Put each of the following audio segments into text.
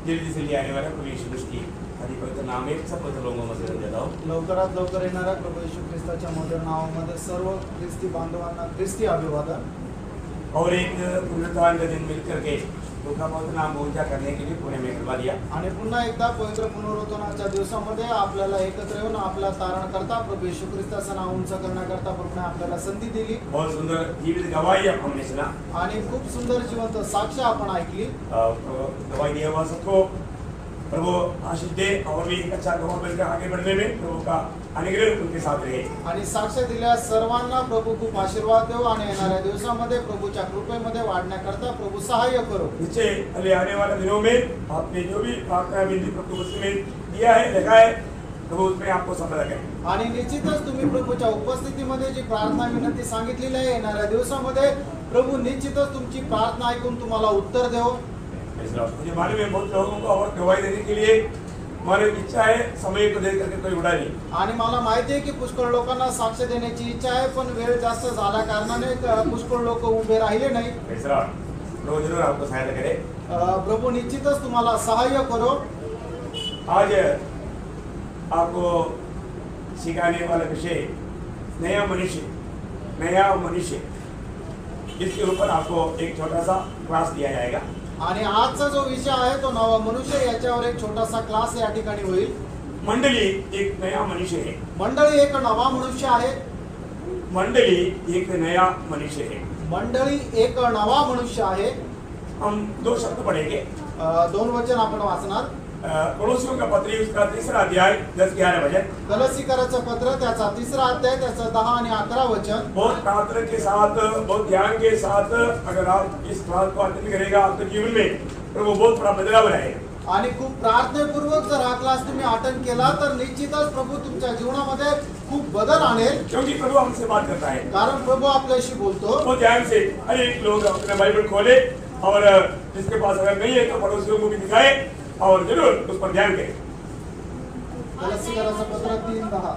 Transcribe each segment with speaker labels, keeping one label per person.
Speaker 1: जल्दी से ले आने वाला प्रभु यीशु मसीह की अधिपति नाम में सब पवित्र लोगों में से देता हूँ।
Speaker 2: लवकरात लवकर येणाऱ्या प्रभू येशू ख्रिस्ताच्या मधुर नावामध्ये सर्व ख्रिस्ती बांधवांना ख्रिस्ती अभिवादन।
Speaker 1: और एक पुनरुत्थान का दिन मिलकर के दुखा पवित्र नाम पूजा करने के लिए पुणे में करवा दिया।
Speaker 2: आणि पुन्हा एकदा पवित्र पुनरुत्थानाच्या दिवसामध्ये आपल्याला एकत्र येऊन आपला तारणकर्ता प्रभू येशू ख्रिस्ताचं नाव उंच करण्याकरता प्रभूने आपल्याला संधी दिली।
Speaker 1: बहुत सुंदर जीवित गवाही हमने सुना
Speaker 2: आणि खूप सुंदर जिवंत साक्ष आपण ऐकली।
Speaker 1: गवाही दिया हुआ सबको प्रभु आशीष दे और भी एक अच्छा गवाह बनकर आगे बढ़ने में प्रभु का अनुग्रह उनके साथ रहे।
Speaker 2: आणि साक्ष दिल्या सर्वांना प्रभू खूप आशीर्वाद देव आणि येणाऱ्या दिवसामध्ये प्रभूच्या कृपेमध्ये वाढण्याकरता प्रभू सहाय्य करो।
Speaker 1: नीचे अगले आने वाले दिनों में आपने जो भी प्रार्थना विनती प्रभु में दिया है लिखा है प्रभु उसमें आपको सफल करें।
Speaker 2: आणि निश्चितच तुम्ही प्रभूच्या उपस्थितीमध्ये जी प्रार्थना विनंती सांगितलेली आहे येणाऱ्या दिवसामध्ये प्रभू निश्चितच तुमची प्रार्थना ऐकून तुम्हाला उत्तर देव।
Speaker 1: मुझे मालूम है बहुत लोगों को और गवाही देने के लिए हमारी इच्छा है, समय को देख करके कोई उड़ा नहीं।
Speaker 2: आणि मला माहिती आहे की पुष्कळ लोकांना साक्ष देण्याची इच्छा आहे पण वेळ जास्त झाल्या कारणाने पुष्कळ लोक उभे राहिले नाही।
Speaker 1: प्रभु जरूर आपको सहायता करे।
Speaker 2: प्रभु निश्चितच तुम्हाला सहाय्य करो।
Speaker 1: आज आपको सिखाने वाला विषय नया मनुष्य इसके ऊपर आपको एक छोटा सा क्लास दिया जाएगा।
Speaker 2: आणि आजचा जो विषय आहे तो नवा मनुष्य याच्यावर एक छोटासा क्लास या ठिकाणी होईल।
Speaker 1: मंडली एक नया मनुष्य है।
Speaker 2: मंडळी एक नवा मनुष्य आहे।
Speaker 1: मंडली एक नया मनुष्य है।
Speaker 2: मंडळी एक नवा मनुष्य आहे।
Speaker 1: हम दो शब्द पढ़ेंगे।
Speaker 2: दोन वचन आपण वाचणार।
Speaker 1: कोलोसियों का पत्री उसका 3रा अध्याय 10-11 वचन।
Speaker 2: कलसीकराचं पत्र त्याचा 3रा अध्याय त्याचं 10 आणि 11 वचन।
Speaker 1: बहुत कातर के साथ बहुत ध्यान के साथ अगर आप इस क्लास को अटेंड करेगा आपके जीवन में प्रभु बहुत बड़ा बदलाव लाएगा।
Speaker 2: आणि खूप प्रार्थनापूर्वक जर हा क्लास तुम्ही अटेंड केला तर निश्चितच प्रभू तुमच्या जीवनामध्ये खूप बदल आणेल।
Speaker 1: क्योंकि प्रभु हमसे बात करता है।
Speaker 2: कारण प्रभु आपल्याशी बोलतो।
Speaker 1: बहुत ध्यान से हर एक लोग अपने बाइबल खोले और जिसके पास अगर नहीं है तो पड़ोसियों को भी दिखाए और जरूर उस पर ध्यान दें।
Speaker 2: कलसीकराचं पत्र 3:10।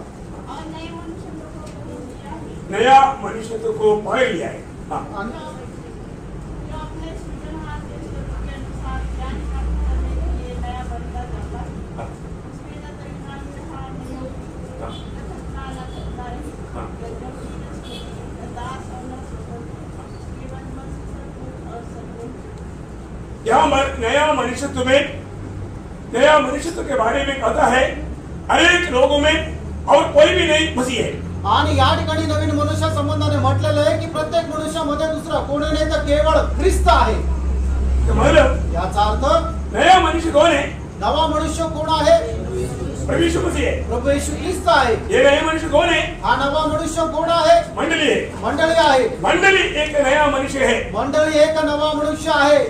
Speaker 1: नया मनुष्य को पकड़ लिया है। हाँ। यहाँ नया मनुष्यत्व के बारे में कहता है अनेक लोगों में और कोई भी नहीं मसीह है।
Speaker 2: आणि या ठिकाणी नवीन मनुष्य संबंधाने म्हटलेलं आहे की प्रत्येक मनुष्यामध्ये दुसरा कोणी नाही तर केवळ ख्रिस्त आहे।
Speaker 1: मतलब
Speaker 2: याचा अर्थ
Speaker 1: नया मनुष्य कौन है?
Speaker 2: नवा मनुष्य कोण आहे?
Speaker 1: प्रभु यीशु मसीह है।
Speaker 2: प्रभु येशू ख्रिस्त आहे।
Speaker 1: ये नया मनुष्य कौन है?
Speaker 2: हा नवा मनुष्य कोण आहे?
Speaker 1: मंडली है।
Speaker 2: मंडळी आहे।
Speaker 1: मंडली एक नया मनुष्य है।
Speaker 2: मंडळी एक नवा मनुष्य आहे।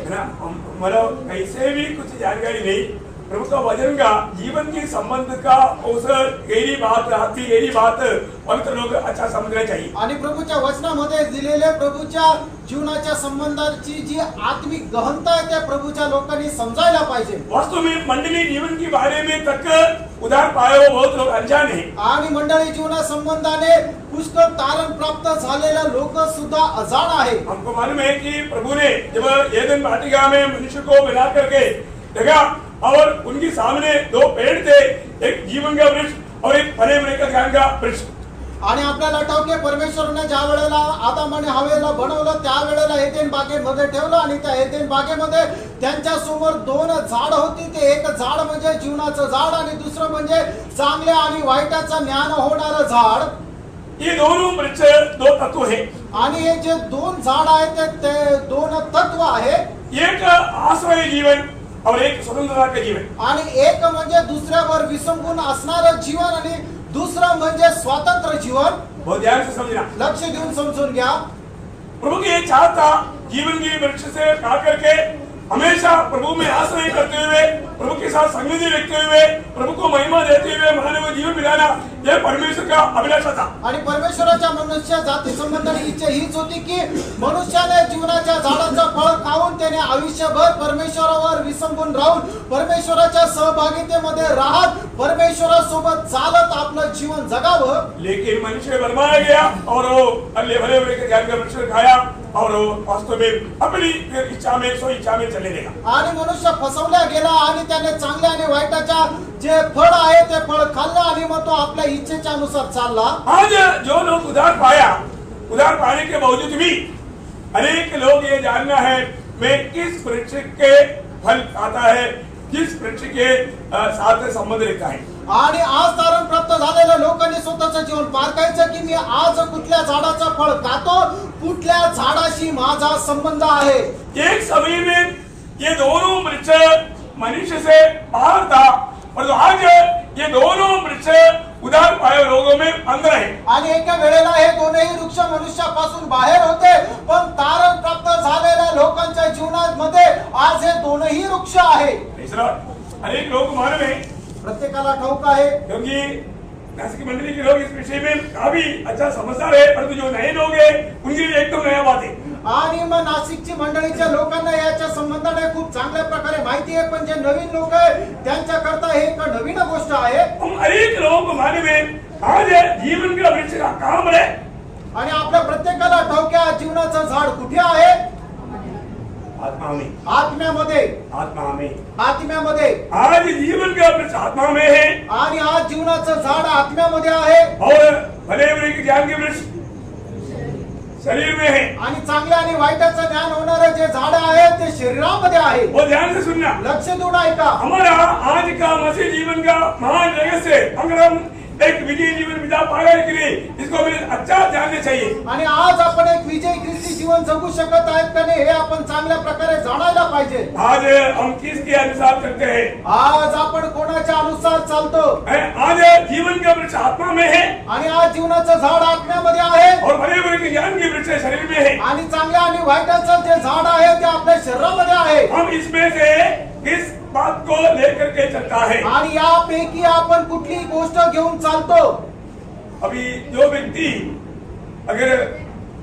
Speaker 1: मतलब कैसे भी कुछ जानकारी नहीं प्रभु का वचन का जीवन के संबंध का उस गहरी बात पवित्र लोग अच्छा समझना चाहिए।
Speaker 2: आणि प्रभूच्या वचनामध्ये दिलेल्या प्रभूच्या जीवनाच्या संबंधाची जी आत्मिक गहनता आहे त्या प्रभूच्या लोकांनी समजायला पाहिजे।
Speaker 1: वास्तव में मंडली जीवन के बारे में तक उदार पाए हो बहुत लोग अनजान है।
Speaker 2: आणि मंडळी जीवना संबंधाने पुष्कळ तारण प्राप्त झालेला लोक सुद्धा अजाण आहे।
Speaker 1: हमको मालूम है कि प्रभु ने जब एदन वाटिका में मनुष्य को मिला करके देखा और उनके सामने दो पेड़ थे, एक जीवन का वृक्ष और एक फले फूले का ज्ञान का वृक्ष।
Speaker 2: आणि आपल्याला ठाऊक आहे परमेश्वराने ज्या वेळेला आदम आणि हवेला बनवलं त्या वेळेला एदेन बागेमध्ये ठेवलं आणि त्या एदेन बागेमध्ये त्यांच्या समोर दोन झाड होती। ते एक झाड म्हणजे जीवनाचं झाड आणि दुसरं म्हणजे चांगल्या आणि वाईटाचं ज्ञान होणारं झाड।
Speaker 1: ये दोनों वृक्ष दो तत्व है।
Speaker 2: आणि हे जे दोन झाड आहेत ते दोन तत्व आहे।
Speaker 1: एक आश्रय जीवन और एक स्वतंत्रता का जीवन।
Speaker 2: आणि एक म्हणजे दुसऱ्यावर विसंबून असणारं जीवन आणि दुसरं म्हणजे स्वतंत्र जीवन।
Speaker 1: बहुत ध्यान से समझना,
Speaker 2: लक्ष देऊन समजून घ्या।
Speaker 1: प्रभु की ये चाहता जीवन की वृक्ष से खा करके हमेशा प्रभु में आश्रय करते हुए प्रभु के साथ संगति रखते हुए प्रभु को महिमा देते हुए मानव जीवन बिताना यह परमेश्वर का अभिलाषा था।
Speaker 2: आणि परमेश्वराच्या मनुष्य जाती संबंधाने इच्छा हीच होती की मनुष्याने जीवनाच्या झाडाचं फळ खाऊन त्याने आयुष्यभर परमेश्वरावर विसंबून राहून परमेश्वराच्या सहभागितेमध्ये राहत परमेश्वरासोबत चालत आपलं जीवन जगावं।
Speaker 1: लेकिन मनुष्य बर्बाद गया और वो अल्ले भले के ज्ञान का वृक्ष खाया और वो वास्तव में अपनी इच्छा में सो इच्छा में चले देगा।
Speaker 2: आणि मनुष्य फसवला गेला आणि त्याने चांगल्या आणि वाईटाच्या जे फळ आहे ते फळ खाल्लं आणि मग तो आपल्या इच्छेच्या अनुसार चालला।
Speaker 1: आज जो लोग उधार पाने के बावजूद भी अनेक लोग ये जानना है मैं किस वृक्ष के फल खाता है, किस वृक्ष के साथ संबंध रखता है।
Speaker 2: आणि आज तारण प्राप्त झालेल्या लोकांनी स्वतःचं जीवन पारखायचं की मी आज कुठल्या झाडाचं फळ खातो, कुठल्या झाडाशी माझा संबंध आहे।
Speaker 1: एक समय में ये दोनों वृक्ष मनुष्य से बाहर था, और आज ये दोनों वृक्ष उधार पाए लोगों में अंदर है।
Speaker 2: आणि एका वेळेला हे दोनही वृक्ष मनुष्यापासून बाहेर होते, पण तारण प्राप्त झालेल्या लोकांच्या जीवनामध्ये आज हे दोनही वृक्ष आहे।
Speaker 1: अनेक लोग मालूम है,
Speaker 2: प्रत्येकाला ठाऊक आहे,
Speaker 1: क्योंकि नासिक मंडली के लोग इस विषय में काफी अच्छा समझदार है, परंतु जो नए लोग हैं उनके लिए एकदम नया बात है।
Speaker 2: आणि मग नाशिकची मंडळीच्या लोकांना याच्या संबंधाने खूप चांगल्या प्रकारे माहिती आहे, पण जे नवीन लोक आहे त्यांच्या करता हे एक नवीन गोष्ट आहे।
Speaker 1: हम अनेक लोगों को मालूम है आज जीवन का वृक्ष का काम है,
Speaker 2: आणि आपल्या प्रत्येकाला ठाऊक आहे जीवनाचं झाड कुठे आहे?
Speaker 1: आत्मा में।
Speaker 2: आत्म्यामध्ये।
Speaker 1: आत्मा में।
Speaker 2: आत्म्यामध्ये।
Speaker 1: आज जीवन का वृक्ष आत्मा में है,
Speaker 2: आणि आज जीवनाचं झाड आत्म्यामध्ये आहे,
Speaker 1: और भले बुरे के ज्ञान के वृक्ष शरीर में है।
Speaker 2: आणि चांगल्या आणि वाईटाचं ज्ञान होणारे जे झाड आहे ते शरीरामध्ये आहे।
Speaker 1: वो ध्यान से सुनना,
Speaker 2: लक्ष देऊन ऐका।
Speaker 1: हमारा आज का मसीह जीवन का महान रहस्य, अगर हम एक विजयी जीवन बिता पाने के लिए इसको हमें अच्छा जानना चाहिए।
Speaker 2: आणि आज आपण एक विजयी ख्रिस्ती जीवन जगू शकत आहेत का नाही हे आपण चांगल्या प्रकारे जाणायला पाहिजे।
Speaker 1: आज हम किसके अनुसार चलते हैं?
Speaker 2: आज आपण कोणाच्या अनुसार चालतो?
Speaker 1: आज जीवन का वृक्ष आत्मा में है,
Speaker 2: आणि आज जीवनाचं झाड आत्म्यामध्ये आहे,
Speaker 1: और भले बुरे के ज्ञान के वृक्ष शरीर में है।
Speaker 2: आणि चांगल्या आणि वाईटाचं जे झाड आहे ते आपल्या शरीरामध्ये आहे।
Speaker 1: हम इसमें से किस बात को लेकर के चलता है?
Speaker 2: आणि यापैकी आपण कुठली गोष्ट घेऊन चालतो?
Speaker 1: अभी जो व्यक्ति अगर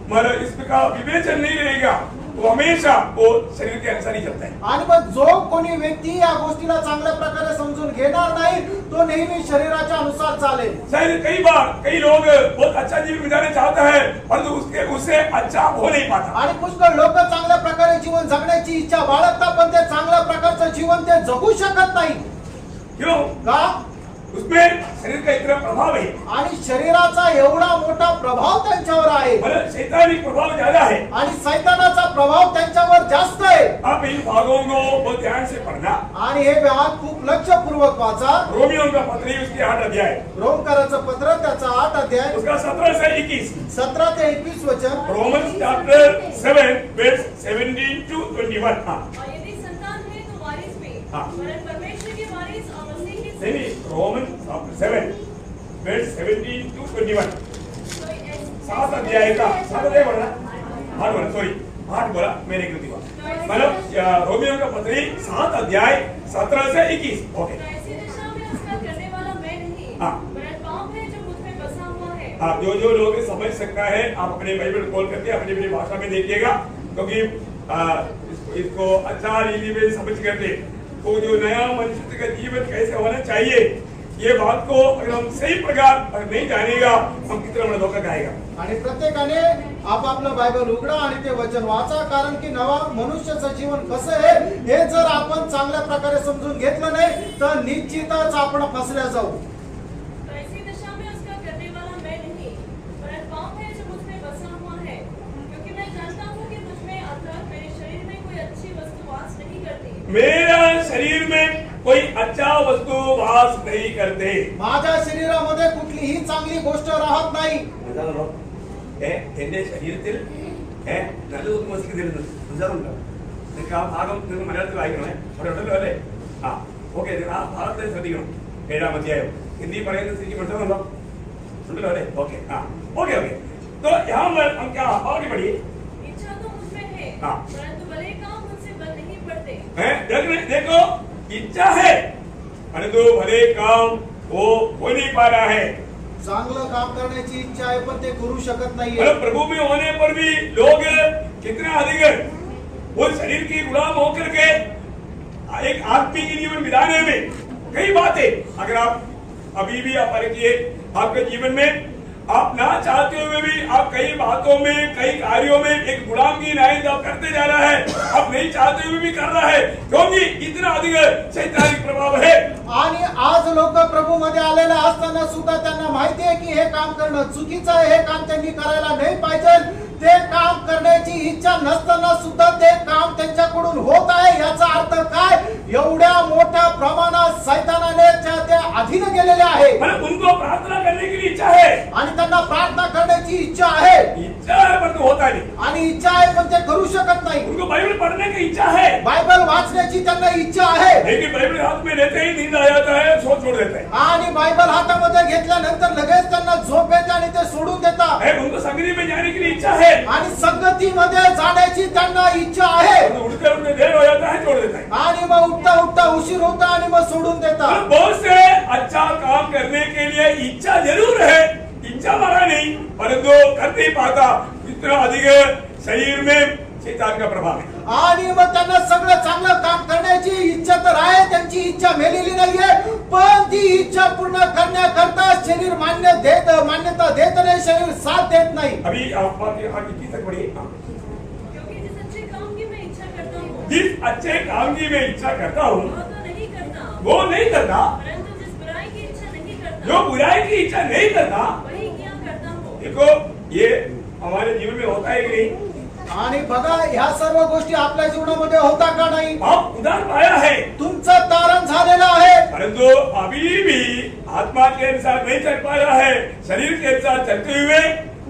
Speaker 1: मतलब इसका विवेचन नहीं रहेगा वो हमेशा वो शरीर के अनुसार ही चलता है।
Speaker 2: आणि मग जो कोणी व्यक्ती या गोष्टीला चांगल्या प्रकारे समजून घेणार नाही तो नेहमी शरीराच्या अनुसार चालेल।
Speaker 1: शायद कई बार कई लोग बहुत अच्छा जीवन बिताना चाहता है, परंतु उससे अच्छा हो नहीं पाता।
Speaker 2: आणि पुष्कळ लोक चांगल्या प्रकारे जीवन जगण्याची इच्छा बाळगतात, पण ते चांगल्या प्रकारचं जीवन ते जगू शकत नाही।
Speaker 1: क्यों?
Speaker 2: का?
Speaker 1: उसमें शरीर का इतना प्रभाव है,
Speaker 2: आणि शरीराचा एवढा मोठा प्रभाव त्यांच्यावर आहे,
Speaker 1: मतलब शैतानिक प्रभाव ज्यादा है,
Speaker 2: आणि शैतानाचा प्रभाव त्यांच्यावर जास्त आहे।
Speaker 1: आप इन भागों को बहुत ध्यान से पढ़ना।
Speaker 2: आणि हे भाग खूप लक्षपूर्वक वाचा।
Speaker 1: रोमियो का पत्र उसके 8 अध्याय,
Speaker 2: रोमकराचं पत्र त्याचा 8 अध्याय
Speaker 1: उसका 17 से 21,
Speaker 2: 17 ते 21 वचन।
Speaker 1: रोमन्स चैप्टर 7 वर्स 17 to 21। हाँ,
Speaker 3: और यदि संतान है तो वारिस भी,
Speaker 1: हाँ।
Speaker 3: वरन परमेश्वर के वारिस और मसीह के
Speaker 1: नहीं, रोमन्स चैप्टर 7 वर्स 17 to 21।
Speaker 3: तो ऐसे-
Speaker 1: 7 अध्याय का 7 अध्याय बोला, 8 बोला, सॉरी 8 बोला, मेरे गलती हुआ। मतलब रोमियो का पत्री 7 अध्याय 17 से 21। ओके।
Speaker 3: तो ऐसी दशा में उसका करने वाला मैं नहीं,
Speaker 1: हाँ।
Speaker 3: वरन पाप है जो मुझ में बसा हुआ है।
Speaker 1: आप जो लोग समझ सकता है आप अपने बाइबल खोल करके अपनी अपनी भाषा में देखिएगा, क्योंकि इसको अच्छा रीति में समझ करके तो जो नया मनुष्य का जीवन कैसे होना चाहिए ये बात को अगर हम सही प्रकार नहीं जानेगा हम कितना बड़ा धोखा खाएगा।
Speaker 2: आणि प्रत्येकाने आपापलं बायबल उघडा आणि ते वचन वाचा, कारण की नवा मनुष्याचं जीवन कसं आहे हे जर आपण चांगल्या प्रकारे समजून घेतलं नाही तर निश्चितच आपण फसल्या जाऊ।
Speaker 3: तो ऐसी दशा में उसका करने वाला मैं नहीं, वरन पाप है जो मुझ में बसा हुआ है। क्योंकि मैं जानता हूँ कि मुझ में अर्थात मेरे शरीर में कोई अच्छी वस्तु वास नहीं करती।
Speaker 1: मेरा शरीर में कोई अच्छा वस्तु वास नहीं करते।
Speaker 2: माझ्या शरीरामध्ये कुठलीही चांगली गोष्ट राहत नाही।
Speaker 1: എന്റെ ശരീരത്തിൽ നല്ല വസ്തു തരുന്നത് മനസ്സിലാവുന്നുണ്ടോ? നിങ്ങൾക്ക് ആ ഭാഗം നിങ്ങൾ മലയാളത്തിൽ വായിക്കണേ, അവിടെ ഉണ്ടല്ലോ അല്ലേ? ആ ഓക്കെ, ആ ഭാഗത്തെ ശ്രദ്ധിക്കണം। 7-ാം അധ്യായം ഹിന്ദി പറയുന്ന സ്ഥിതിക്ക് മനസ്സിലാവുന്നുണ്ടോ? ഉണ്ടല്ലോ അല്ലേ? ഓക്കെ, ആ ഓക്കെ ഓക്കെ। तो यहाँ पर हम क्या आगे बढ़िए।
Speaker 3: इच्छा तो मुझ में है,
Speaker 1: हाँ।
Speaker 3: परंतु भले काम मुझसे बल नहीं पड़ते।
Speaker 1: देखो इच्छा है परंतु भले काम वो हो नहीं पा रहा है।
Speaker 2: चांगलं काम करण्याची इच्छा आहे पण ते करू शकत नाहीये।
Speaker 1: मतलब प्रभु में होने पर भी लोग कितना अधिक वो शरीर की गुलाम होकर के एक आत्मिक जीवन बिताने में कई बातें अगर आप अभी भी आप परखिए आपके जीवन में आप ना चाहते हुए भी आप कई बातों में कई कार्यों में एक गुलाम की नाइंसाफ करते जा रहा है, आप नहीं चाहते हुए भी कर रहा है, क्योंकि इतना अधिक शैतानिक प्रभाव है।
Speaker 2: आणि आज लोक प्रभू मध्ये आलेले असताना सुद्धा त्यांना माहिती आहे की हे काम करणं चुकीचं आहे, हे काम त्यांनी करायला नाही पाहिजे, ते काम करण्याची इच्छा नसताना सुद्धा ते काम त्यांच्याकडून होत आहे। याचा अर्थ काय? एवढ्या मोठ्या प्रमाणात शैतानाने त्या अधीन गेलेले आहे।
Speaker 1: मतलब उनको प्रार्थना करने की इच्छा है
Speaker 2: आणि त्यांना प्रार्थना करण्याची इच्छा आहे,
Speaker 1: इच्छा है पर होता नहीं।
Speaker 2: आणि इच्छा आहे पण ते करू शकत नाही।
Speaker 1: उनको बाइबल पढ़ने की इच्छा है,
Speaker 2: बायबल वाचण्याची त्यांना इच्छा आहे,
Speaker 1: लेकिन बाइबल हाथ में लेते ही नींद आ जाता है, सोच छोड़ देते हैं।
Speaker 2: आणि बायबल हातामध्ये घेतल्यानंतर लगेच त्यांना झोप येते आणि ते सोडून देतात।
Speaker 1: उनको संगति में जाने के लिए इच्छा है,
Speaker 2: आणि संगतीमध्ये जाण्याची त्यांना इच्छा आहे,
Speaker 1: उठते उठते देर हो जाता है, छोड़ देता है।
Speaker 2: आणि मग उठता उठता उशीर होता आणि मग सोडून देतात।
Speaker 1: बहुत से अच्छा काम करने के लिए इच्छा जरूर है, इच्छा मारा नहीं, परंतु कर नहीं पाता, इतना अधिक शरीर में शैतान का प्रभाव है।
Speaker 2: आणि मग त्यांना सगळं चांगलं काम करण्याची इच्छा तर आहे, त्यांची इच्छा मेलेली नाहीये, पण ती इच्छा पूर्ण करण्याकरता शरीर मान्यता देत नाही, शरीर साथ देत नाही।
Speaker 1: अभी आप बात की तक बढ़ी।
Speaker 3: क्योंकि जिस अच्छे काम की मैं इच्छा करता हूँ,
Speaker 1: जिस अच्छे काम की मैं इच्छा करता हूँ
Speaker 3: वो तो नहीं करता,
Speaker 1: वो नहीं करता,
Speaker 3: परंतु जिस बुराई की इच्छा नहीं करता,
Speaker 1: जो बुराई की इच्छा नहीं करता।
Speaker 3: वही किया करता हूँ।
Speaker 1: देखो ये हमारे जीवन में होता है कि नहीं?
Speaker 2: आणि बघा ह्या सर्व गोष्टी आपल्या जीवनामध्ये होता का नाही?
Speaker 1: आप उधार पाया है,
Speaker 2: तुमचं तारण झालेलं आहे,
Speaker 1: परंतु अभी भी आत्मा के अनुसार नहीं चल पा रहा है, शरीर के अनुसार चलते हुए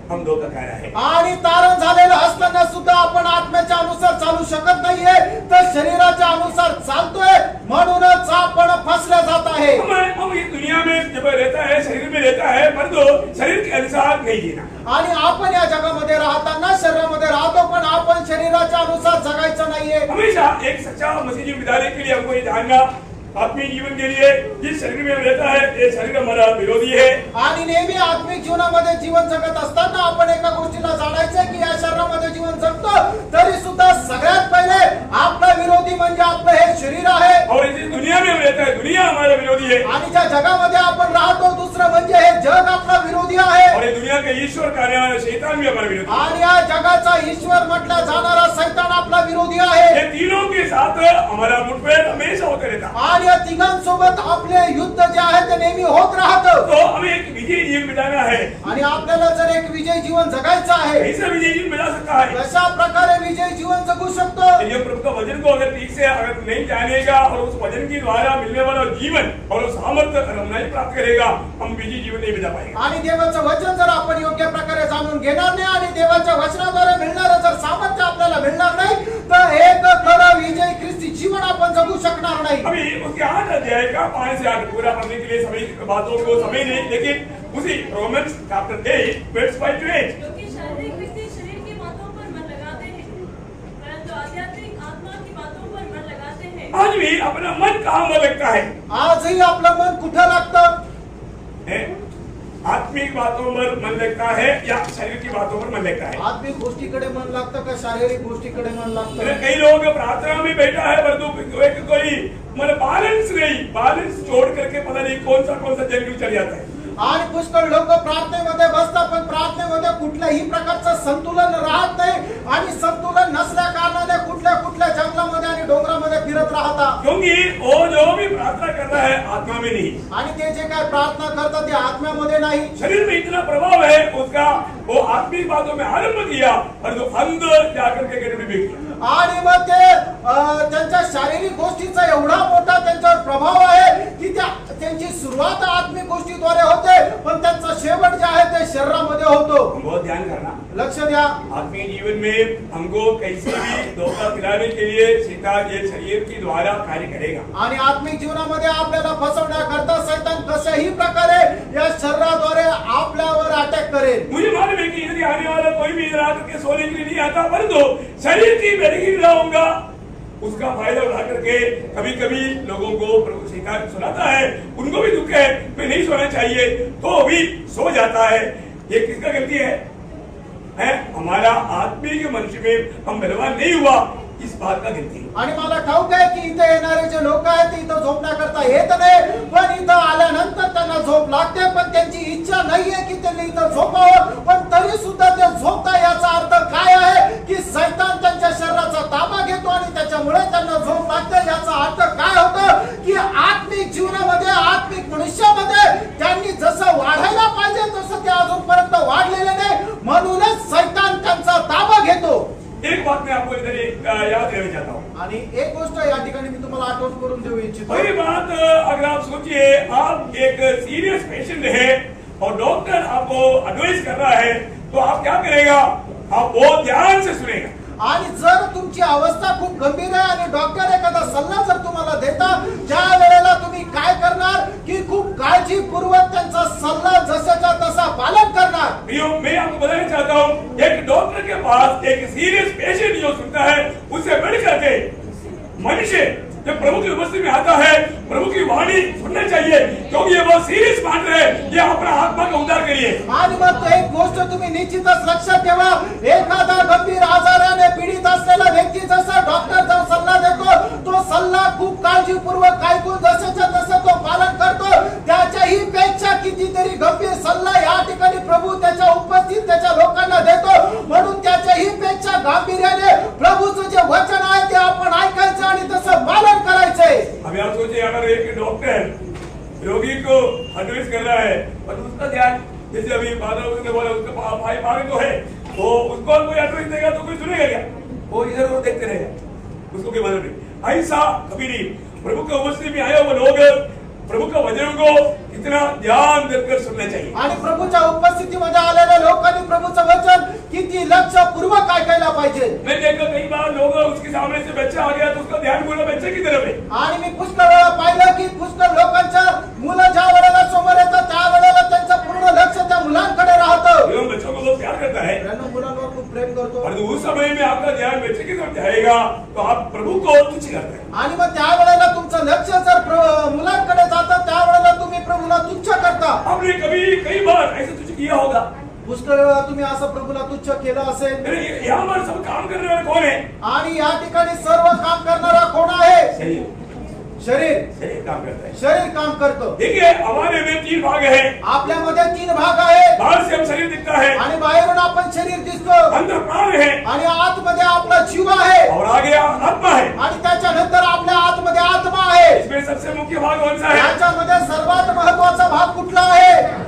Speaker 1: हम धोखा खा रहे हैं।
Speaker 2: आणि तारण झालेलं असताना सुद्धा आपण आत्म्याच्या अनुसार चालू शकत नाहीये, तर शरीराच्या अनुसार चालतोय, म्हणूनच आपण फसले जात आहे।
Speaker 1: हम इस दुनिया में जब रहता है, शरीर में रहता है, परंतु शरीर के अनुसार नहीं जीना।
Speaker 2: आणि आपण या जगामध्ये राहताना शरीरामध्ये राहतो, पण आपण शरीराच्या अनुसार जगायचं नाहीये।
Speaker 1: हमेशा एक सच्चा मसीही जीवन बिताने के लिए हमको ये जानना, आत्मिक जीवन के लिए जिस शरीर में रहता है, ये शरीर हमारा विरोधी है।
Speaker 2: आणि नेहमी आत्मिक जीवनामध्ये जीवन जगत असताना आपण एका गोष्टीला जाणायचं की या शरीरामध्ये जीवन जगतो, तरी सुद्धा सगळ्यात पहिले आपला विरोधी म्हणजे आपलं हे शरीर आहे।
Speaker 1: और इस दुनिया में हम रहता है, दुनिया हमारा विरोधी है।
Speaker 2: आणि ज्या जगामध्ये आपण राहतो, दुसरं म्हणजे हे जग आपला विरोधी आहे।
Speaker 1: और ये दुनिया के ईश्वर कहने वाला शैतान भी हमारा विरोधी है।
Speaker 2: आणि या जगाचा ईश्वर म्हटला जाणारा शैतान आपला विरोधी आहे।
Speaker 1: ये तीनों के साथ हमारा मुठभेड़ हमेशा होता रहता।
Speaker 2: आणि या तिघांसोबत आपले युद्ध जे आहे ते नेहमी होत राहतं।
Speaker 1: तो हमें एक विजयी जीवन बिताना है।
Speaker 2: आणि आपल्याला जर एक विजय जीवन जगायचं आहे,
Speaker 1: कैसे विजयी जीवन बिता सकता है?
Speaker 2: कशा प्रकारे विजय जीवन जगू शकतो?
Speaker 1: ये प्रभु का वचन को अगर ठीक से अगर नहीं जानेगा और उस वचन के द्वारा मिलने वाला जीवन और उस सामर्थ्य नहीं प्राप्त करेगा, हम विजयी जीवन नहीं बिता पाएंगे।
Speaker 2: आणि देवाचं वचन जर आपण योग्य प्रकारे जाणून घेणार नाही आणि देवाच्या वचनाद्वारे मिळणारं जर सामर्थ्य आपल्याला मिळणार नाही, तर एक खरं विजय ख्रिस्ती जीवन आपण जगू शकणार नाही।
Speaker 1: अभी उसके 8 अध्याय का 5 से 8 पूरा पढ़ने के लिए सभी बातों को समय नहीं, लेकिन उसी रोमन्स चैप्टर 8 वर्स 5 to 8।
Speaker 3: क्योंकि शारीरिक व्यक्ति शरीर की बातों पर मन लगाते हैं, परंतु आध्यात्मिक आत्मा की बातों पर मन लगाते हैं।
Speaker 1: आज भी अपना मन कहाँ में लगता है?
Speaker 2: आजही आपलं मन कुठं लागतं?
Speaker 1: आत्मिक बातों पर मन लगता है या शरीर की बातों पर मन लगता है?
Speaker 2: आत्मिक गोष्टीकडे मन लागतं का शारीरिक गोष्टीकडे मन लागतं?
Speaker 1: कई लोग प्रार्थना में बैठा है, परंतु कोई मतलब बैलेंस नहीं, बैलेंस छोड़ करके पता नहीं कौन सा जंगल चल जाता है।
Speaker 2: आणि पुष्कळ लोक प्रार्थनेमध्ये बसतात, पण प्रार्थनेमध्ये कुठल्याही प्रकारचं संतुलन राहत नाही, आणि संतुलन नसल्या कारणाने कुठल्या जंगलामध्ये आणि डोंगरामध्ये फिरत राहतात।
Speaker 1: क्योंकि वो जो भी प्रार्थना कर रहा है आत्मा में नहीं,
Speaker 2: आणि ते जे काय प्रार्थना करतात ते आत्म्यामध्ये नाही।
Speaker 1: शरीर में इतना प्रभाव है उसका, वो आत्मिक बातों में आरंभ किया और तो अंदर जाकर के गड़बड़ी बिक गई।
Speaker 2: आणि मग ते त्यांच्या शारीरिक गोष्टीचा एवढा मोठा त्यांच्यावर प्रभाव आहे की त्यांची सुरुवात आत्मिक गोष्टीद्वारे होते, पण त्यांचा शेवट जे आहे ते शरीरामध्ये होतो।
Speaker 1: बहुत ध्यान करना,
Speaker 2: लक्ष द्या।
Speaker 1: आत्मिक जीवन में हमको कैसे भी धोखा खिलाने के लिए शैतान ये शरीर के द्वारा कार्य करेगा।
Speaker 2: आणि आत्मिक जीवनामध्ये आपल्याला फसवण्याकरता शैतान कशाही प्रकारे या शरीराद्वारे आपल्यावर अटॅक करेल।
Speaker 1: मुझे मालूम है कि यदि आने वाला कोई भी इधर आकर के सोने के लिए नहीं आता, परंतु शरीर की बेदखी रहूंगा, उसका फायदा उठा करके कभी कभी लोगों को प्रभु शैतान सुनाता है, उनको भी दुख है, मैं नहीं सोना चाहिए तो भी सो जाता है। ये किसका गलती है? हमारा आत्मिक मनुष्य में हम बलवान नहीं हुआ, इस बात का गलती।
Speaker 2: आणि मला ठाऊक आहे की इथे येणारे जे लोक आहेत ते इथं झोपण्याकरता येत नाही, पण इथं आल्यानंतर त्यांना झोप लागते, पण त्यांची इच्छा इच्छा नाहीये की त्यांनी इथं झोपावं, पण तरी सुद्धा ते झोपता. याचा अर्थ काय आहे की सैतान त्यांच्या शरीराचा ताबा घेतो आणि त्याच्यामुळे त्यांना झोप लागते. याचा अर्थ काय होतं की आत्मिक जीवनामध्ये, आत्मिक मनुष्यामध्ये त्यांनी जसं वाढायला पाहिजे तसं ते अजूनपर्यंत वाढलेले नाही, म्हणूनच सैतान त्यांचा ताबा घेतो.
Speaker 1: एक बात मैं आपको इधर याद देना चाहता हूँ.
Speaker 2: आणि एक गोष्ट या ठिकाणी मी तुम्हाला आठवण करून देऊ इच्छितो.
Speaker 1: पहली बात, अगर आप सोचिए आप एक सीरियस पेशेंट है और डॉक्टर आपको एडवाइस कर रहा है तो आप क्या करेगा? आप बहुत ध्यान से सुनेगा.
Speaker 2: आणि जर तुमची अवस्था खूप गंभीर आहे आणि डॉक्टर एखादा सल्ला जर तुम्हाला देता, त्या वेळेला तुम्ही काय करणार की खूप काळजीपूर्वक त्यांचा सल्ला जसाचा तसा पालन करणार.
Speaker 1: मैं आपको बताना चाहता हूँ, एक डॉक्टर के पास एक सीरियस पेशेंट जो सुनता है उससे बढ़ करके मनुष्य जब प्रभु की उपस्थिति में आता है प्रभु की वाणी सुनना चाहिए, क्योंकि ये बहुत सीरियस मैटर है. ये अपना आत्मा का उद्धार करिए.
Speaker 2: आणि मग तो एक गोष्ट तुम्ही निश्चितच लक्षात ठेवा, एखादा गंभीर आजाराने पीडित असलेला व्यक्ती जसा डॉक्टर जो सल्ला देतो तो सल्ला खूप काळजीपूर्वक ऐकून जसंच्या तसं तो पालन करतो. त्याच्याही पेक्षा कितीतरी गंभीर सल्ला या ठिकाणी प्रभू त्याच्या उपस्थित त्याच्या लोकांना देतो. म्हणून त्याच्याही पेक्षा गांभीर्याने प्रभूचं जे वचन आहे ते आपण ऐकायचं आणि तसं पालन करायचंय.
Speaker 1: अभी आप सोचिए, अगर एक डॉक्टर रोगी को एडवाइस कर रहा है और उसका ध्यान, जैसे अभी बादल ने बोला उसका भाई पागल तो है, तो उसको कोई एडवाइस देगा तो कोई सुनेगा क्या? वो इधर उधर देखते रहेगा, उसको कोई मदद नहीं. ऐसा कभी नहीं. प्रभु के उपस्थिति में आए वो लोग प्रभु का वचन को इतना ध्यान देकर सुनना चाहिए.
Speaker 2: आणि प्रभूच्या उपस्थितीमध्ये आलेल्या लोकांनी प्रभूचं वचन किती लक्षपूर्वक ऐकायला पाहिजे.
Speaker 1: मैं देखा कई बार लोग उसके सामने से बच्चा आ गया तो उसका ध्यान पूरा बच्चे की तरफ है.
Speaker 2: आणि मी पुष्कळ वेळा पाहिलं की पुष्कळ लोकांच्या मुलं ज्या वेळेला समोर येतात त्या वेळेला त्यांचं पूर्ण लक्ष त्या मुलांकडे राहतं.
Speaker 1: एवं बच्चों को बहुत प्यार करता है
Speaker 2: त्यांना मुलांवर खूप प्रेम करतो.
Speaker 1: और उस समय में आपका ध्यान बच्चे की तरफ जाएगा तो आप प्रभु को तुच्छ करते हैं.
Speaker 2: आणि मग त्या वेळेला तुमचं लक्ष जर मुलांकडे जातं त्यावेळेला तुम्ही प्रभूला तुच्छ करता.
Speaker 1: आपने कभी कई बार ऐसा तुच्छ किया होगा.
Speaker 2: पुष्कळ वेळा तुम्ही असं प्रभूला तुच्छ केलं असेल.
Speaker 1: यहाँ पर सब काम करने वाला कौन है?
Speaker 2: आणि या ठिकाणी सर्व काम करणारा कोण आहे? शरीर.
Speaker 1: शरीर काम करता है.
Speaker 2: शरीर काम करतो.
Speaker 1: देखिए हमारे में 3 भाग है.
Speaker 2: आपल्यामध्ये 3 भाग आहेत.
Speaker 1: बाहर से हम शरीर दिखता है,
Speaker 2: आणि बाहेरून आपण शरीर दिसतो.
Speaker 1: अंदर प्राण है
Speaker 2: आणि आतमध्ये आपला जीव आहे.
Speaker 1: और आगे आत्मा है.
Speaker 2: आणि त्याच्यानंतर आपल्या आतमध्ये आत्मा आहे.
Speaker 1: इसमें सबसे मुख्य भाग कौन सा है?
Speaker 2: त्याच्यामध्ये सर्वात महत्वाचा भाग कुठला आहे?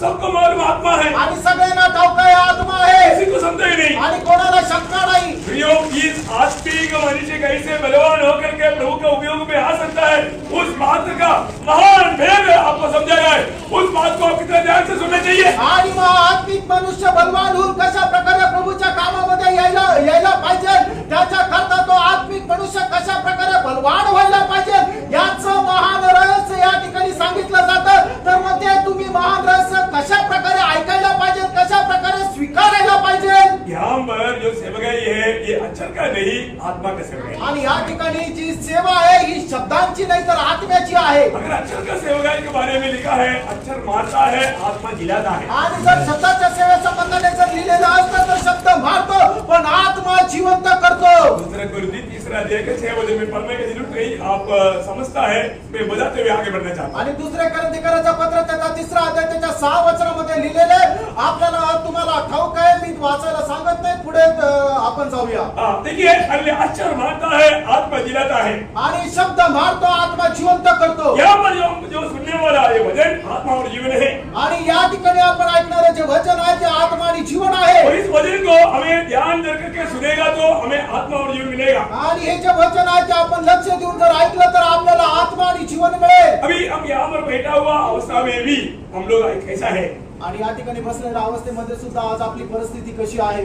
Speaker 1: सबको मालूम आत्मा है.
Speaker 2: आणि सगळ्यांना ठाऊक आहे आत्मा आहे.
Speaker 1: किसी को समझा ही नहीं.
Speaker 2: आणि कोणाला शंका नाही.
Speaker 1: प्रियो, इस आत्मिक मनुष्य कैसे बलवान होकर के प्रभु के उपयोग में आ सकता है, उस बात का महान भेद आपको समझाया है. उस बात को आप कितना ध्यान से सुनना चाहिए.
Speaker 2: आणि मग आत्मिक मनुष्य बलवान होऊन कशा प्रकारे प्रभूच्या कामामध्ये यायला पाहिजे, त्याच्या करता तो आत्मिक मनुष्य कशा प्रकारे बलवान व्हायला पाहिजे याचं महान रहस्य या ठिकाणी सांगितलं जातं. तर मग ते तुम्ही महान रहस्य कशा प्रकारे ऐकायला पाहिजे, कशा प्रकारे स्वीकारायला पाहिजे.
Speaker 1: यहाँ पर जो सेवकाई है ये अक्षर का नहीं, आत्मा का सेवक है.
Speaker 2: आणि या ठिकाणी जी सेवा आहे ही शब्दांची नाही तर आत्म्याची आहे.
Speaker 1: अगर अक्षर का सेवकाई के बारे में लिखा है, अक्षर मारता है, आत्मा जिलाता है.
Speaker 2: आणि जर शब्दाच्या सेवेसंबंधाने जर लिहिलेलं असतं तर शब्द मारतो पण आत्मा जिवंत करतो.
Speaker 1: दूसरा कुरिन्थी 3 अध्याय के 6 वचन में पढ़ने की जरूरत नहीं, आप समझता है. मैं बजाते हुए आगे बढ़ना चाहता हूँ.
Speaker 2: आणि दुसऱ्या कोरिन्थीकरांचं पत्र त्याचा 3 अध्याय त्याच्या 6 वचनामध्ये लिहिलेले आपल्याला तुम्हाला ठाऊक आहे. मी वाचायला सांगत नाही, पुढे आपण जाऊया.
Speaker 1: देखिए, अक्षर मारता है, आत्मा जिलाता है.
Speaker 2: आणि शब्द मारतो, आत्मा जिवंत करतो.
Speaker 1: यहाँ पर जो सुनने वाला ये वचन आत्मा और जीवन है.
Speaker 2: आणि या ठिकाणी आपण ऐकणारे जे वचन आहे ते आत्मा आणि जीवन आहे.
Speaker 1: और इस वचन को हमें ध्यान दे करके सुनेगा तो हमें आत्मा और जीवन मिलेगा.
Speaker 2: आणि हे जे वचन आहे ते आपण लक्ष देऊन जर ऐकलं तर आपल्याला आत्मा आणि जीवन मिळेल.
Speaker 1: अभी हम यहाँ पर बैठा हुआ अवस्था में भी हम लोग कैसा है?
Speaker 2: आणि या ठिकाणी बसलेल्या अवस्थेमध्ये सुद्धा आज आपली परिस्थिती कशी आहे?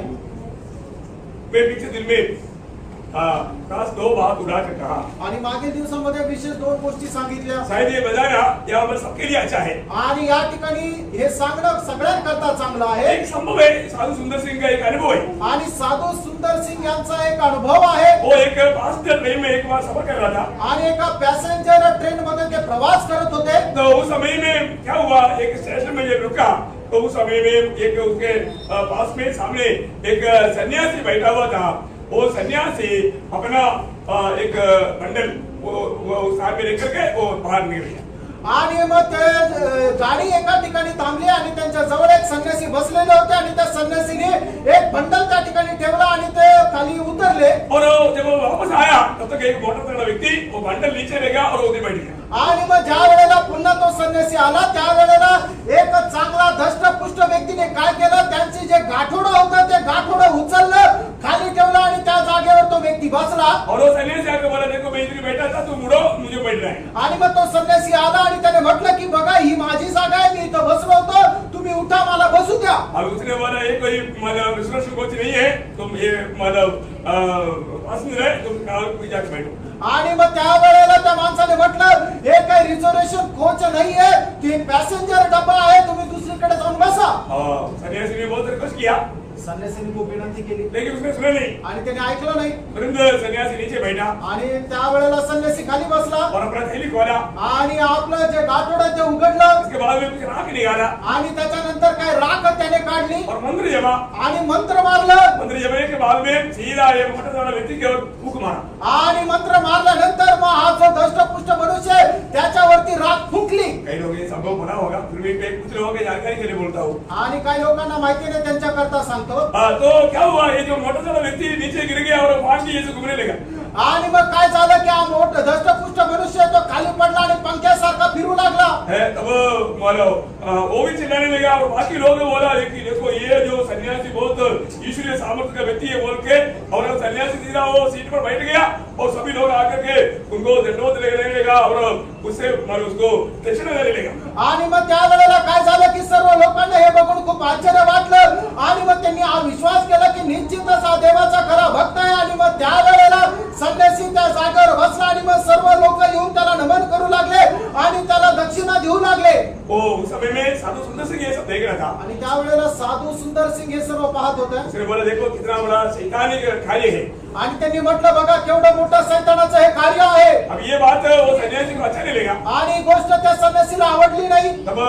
Speaker 1: मैं पिछले दिन में खास 2 बात उड़ा कर कहा.
Speaker 2: आणि मागील दिवसामध्ये विशेष 2 गोष्टी सांगितल्या.
Speaker 1: शायद ये बजाना यहाँ पर सबके लिए अच्छा है.
Speaker 2: आणि या ठिकाणी हे सांगणं सगळ्यांकरता चांगलं आहे.
Speaker 1: एक संभव है, साधु सुंदर सिंह का एक अनुभव है.
Speaker 2: आणि साधू सुंदर सिंह यांचा एक अनुभव आहे.
Speaker 1: वो एक पैसेंजर ट्रेन में एक बार सफर कर रहा था.
Speaker 2: आणि एका पॅसेंजर ट्रेन मध्ये ते प्रवास करत होते.
Speaker 1: तो उस समय में क्या हुआ, एक स्टेशन में ये रुका तो उस समय में एक उसके पास में सामने एक सन्यासी बैठा हुआ था. वो सन्यासी अपना एक बंडल वो साथ में लेकर के वो बाहर निकल गया.
Speaker 2: आणि मग ते गाडी एका ठिकाणी थांबली आणि त्यांच्या जवळ एक संन्यासी बसलेले होते आणि त्या संन्यासीने एक बंडल त्या ठिकाणी ठेवला आणि ते खाली उतरले
Speaker 1: और जब वो वापस आया तब तक एक मोटा तगड़ा व्यक्ति वो बंडल नीचे ले गया और उधर बैठ गया।
Speaker 2: आणि मग ज्या वेळेला पुन्हा तो संन्यासी आला त्या वेळेला एक चांगला धष्टपुष्ट व्यक्तीने काय केलं, त्यांची जे गाठोडं होतं ते गाठोडं उचललं, खाली ठेवलं आणि त्या जागेवर तो व्यक्ती बसला।
Speaker 1: और वो सन्यासी आके बोला देखो मैं इधर बैठा था, तुम उड़ो मुझे बैठना है।
Speaker 2: आणि मग तो संन्यासी आला आणि त्याने म्हटलं की बघा ही माझी जागा आहे, मी इथं बसलो होतो, तुम्ही उठा मला बसू द्या।
Speaker 1: अब उसने बोला ये कोई मतलब रिसर्च कोच नहीं है, तुम ये मतलब पसंद है तुम कोई जाके बैठो।
Speaker 2: आणि मग त्या वेळेला त्या माणसाने म्हटलं हे काही रिझर्वेशन कोच नाहीये, ते पॅसेंजर डब्बा आहे, तुम्ही दुसरीकडे जाऊन बसा।
Speaker 1: सन्यासी ने बहुत रिक्वेस्ट किया
Speaker 2: संन्यासीने खूप विनंती केली
Speaker 1: लेकिन उसने सुना नहीं।
Speaker 2: आणि त्याने ऐकलं नाही
Speaker 1: तुरंत सन्यासी नीचे बैठा
Speaker 2: आणि त्या वेळेला संन्यासी खाली बसला
Speaker 1: और अपना थैली खोला।
Speaker 2: आणि आपलं जे गाठोडं ते उघडलं
Speaker 1: इसके बाद में कुछ राख निकाला
Speaker 2: आणि त्याच्यानंतर काय राख त्याने काढली
Speaker 1: और मंत्र जमा।
Speaker 2: आणि मंत्र मारलं
Speaker 1: मंत्र जमाने के बाद में सीधा ये मोटा तगड़ा व्यक्ति की ओर फूंक मारा।
Speaker 2: आणि मंत्र मारल्यानंतर मग हा जो दष्टपुष्ट मनुष्य आहे, त्याच्यावरती राख फुंकली।
Speaker 1: कई लोग ये संभव बना होगा, फिर भी मैं कुछ लोगों की जानकारी के लिए बोलता हूँ।
Speaker 2: आणि काही लोकांना माहिती नाही त्यांच्याकरता सांगतो।
Speaker 1: तो क्या हुआ, ये जो मोटा तगड़ा व्यक्ति नीचे गिर गया और फांसी ऐसे घूमने लगा।
Speaker 2: आणि मग काय झालं की हा मोठा धष्टपुष्ट मनुष्य तो खाली पडला आणि पंख्यासारखा फिरू लागला।
Speaker 1: है तब मानो वो भी चिल्लाने लगा और बाकी लोग ने बोला कि देखो ये जो सन्यासी बहुत ईश्वरीय सामर्थ्य का व्यक्ति है बोल के, और वो सन्यासी सीधा वो सीट पर बैठ गया और सभी लोग आकर के उनको दंडवत देने लगा और उससे मानो उसको दक्षिणा देने लगा।
Speaker 2: आणि मग त्या वेळेला काय झालं की सर्व लोकांना हे बघून खूप आश्चर्य वाटलं आणि मग त्यांनी हा विश्वास केला की निश्चितच हा देवाचा खरा भक्त आहे। आणि मग त्या वेळेला संन्यासी त्या जागेवर बसला आणि मग सर्व लोक येऊन त्याला नमन करू लागले आणि त्याला दक्षिणा देऊ लागले।
Speaker 1: वो उस समय में साधु सुंदर सिंह ये सब देख रहा था।
Speaker 2: आणि त्या वेळेला साधू सुंदर सिंह हे सर्व पाहत होते।
Speaker 1: उसने बोला देखो कितना बड़ा शैतानिक कार्य है।
Speaker 2: आणि त्यांनी म्हटलं बघा केवढं मोठं सैतानाचं हे कार्य आहे।
Speaker 1: अब ये बात वो सन्यासी को अच्छा नहीं लगा।
Speaker 2: आणि ही गोष्ट त्या संन्यासीला आवडली नाही।
Speaker 1: तब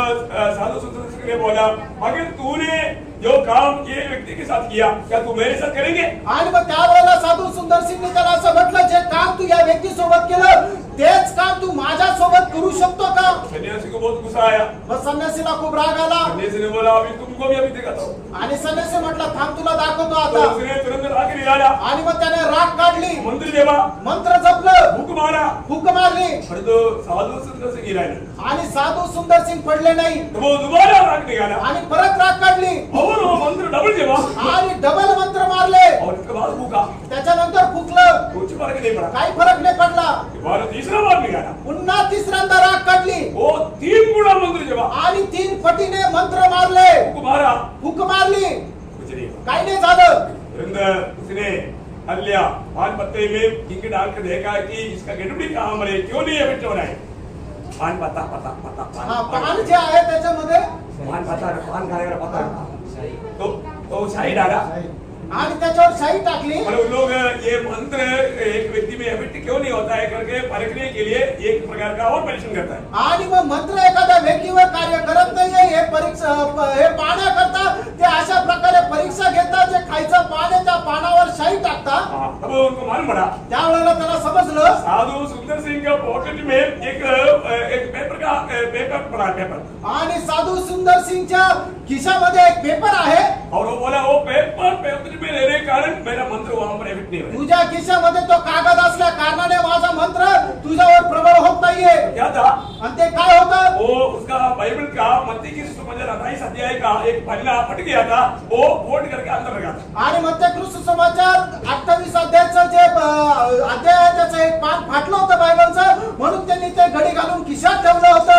Speaker 1: साधु सुंदर सिंह ने बोला अगर तूने जो काम ये व्यक्ति के साथ किया क्या तू मेरे साथ करेंगे?
Speaker 2: आणि मग त्यावेळेला साधू सुंदर सिंहने त्याला असं म्हटलं जे काम तू या व्यक्ती सोबत केलं तेच काम तू माझ्या सोबत करू शकतो का?
Speaker 1: सन्यासी को बहुत गुस्सा आया।
Speaker 2: मग संन्यासीला खूप राग आला
Speaker 1: सन्यासी ने बोला अभी तुमको भी अभी दिखाता हूँ।
Speaker 2: आणि संन्यासी म्हटलं थांब तुला दाखवतो
Speaker 1: तो
Speaker 2: आता।
Speaker 1: उसने तुरंत राख निकाला,
Speaker 2: आणि मग त्याने राग काढली,
Speaker 1: मंत्र जमा,
Speaker 2: मंत्र जपलं,
Speaker 1: फूंक मारा,
Speaker 2: फूक मारली
Speaker 1: और तो साधु सुंदर सिंह गिरा नहीं।
Speaker 2: आणि साधू सुंदर सिंह पडले नाही
Speaker 1: तो वो दोबारा राख निकाला
Speaker 2: आणि परत राग काढली
Speaker 1: और वो मंत्र डबल जमा
Speaker 2: आणि डबल मंत्र मारले।
Speaker 1: और इसके बाद फूका,
Speaker 2: त्याच्यानंतर फुकलं,
Speaker 1: कुछ फर्क नहीं पड़ा।
Speaker 2: काही फरक नाही पडला।
Speaker 1: दोबारा तीसरा बार निकाला,
Speaker 2: पुन्हा तिसऱ्यांदा राग काढली
Speaker 1: वो 3 गुना मंत्र जमा,
Speaker 2: आणि 3 पटीने मंत्र मारले,
Speaker 1: फूक मारा,
Speaker 2: फूक मारली,
Speaker 1: कुछ नहीं हुआ।
Speaker 2: काही नाही झालं।
Speaker 1: तुरंत उसने हल लिया, पान पत्ते में इंक डाल कर देखा कि इसका गेटुड़ी कहाँ मरे, क्यों नहीं अफेक्ट हो रहा है। पान पत्ता पत्ता पत्ता
Speaker 2: हा पान जे आहे त्याच्यामध्ये
Speaker 1: पान पत्ता पान खाएगा पत्ता तो शाही डाला
Speaker 2: आणि त्याच्यावर शाई टाकली।
Speaker 1: और उन लोग ये मंत्र एक व्यक्ति में अफेक्ट क्यों नहीं होता है करके परखने के लिए एक प्रकार का और परीक्षण करता है।
Speaker 2: आणि मग मंत्र एखाद्या व्यक्तीवर कार्य करत नाहीये हे परीक्षा हे पाहण्याकरता ते अशा प्रकारे परीक्षा घेतात, जे खायचं पान आहे त्या पानावर शाई टाकतात।
Speaker 1: तब उनको मालूम पड़ा,
Speaker 2: त्यावेळेला त्याला समजलं
Speaker 1: साधु सुंदर सिंह का पॉकेट में एक पेपर पड़ा, पेपर।
Speaker 2: आणि साधू सुंदर सिंहच्या खिशामध्ये एक पेपर आहे
Speaker 1: और वो बोला वो पेपर में लेने के कारण मेरा मंत्र वहां पर इफेक्ट नहीं हो रहा।
Speaker 2: तुझ्या खिशामध्ये तो कागद असल्या कारणाने माझा मंत्र तुझ्यावर प्रबळ होत नाहीये।
Speaker 1: क्या था
Speaker 2: आणि ते काय होतं?
Speaker 1: वो उसका बाइबल का मत्ती की सुसमाचार 28 अध्याय का एक पन्ना फट गया था, वो फोल्ड करके अंदर रखा था।
Speaker 2: आणि मत्ती सुसमाचार 28 अध्यायाचं जे अध्याय आहे त्याचं एक पान फाटलं होतं बायबलचं, म्हणून त्यांनी ते घडी घालून खिशात ठेवलं होतं।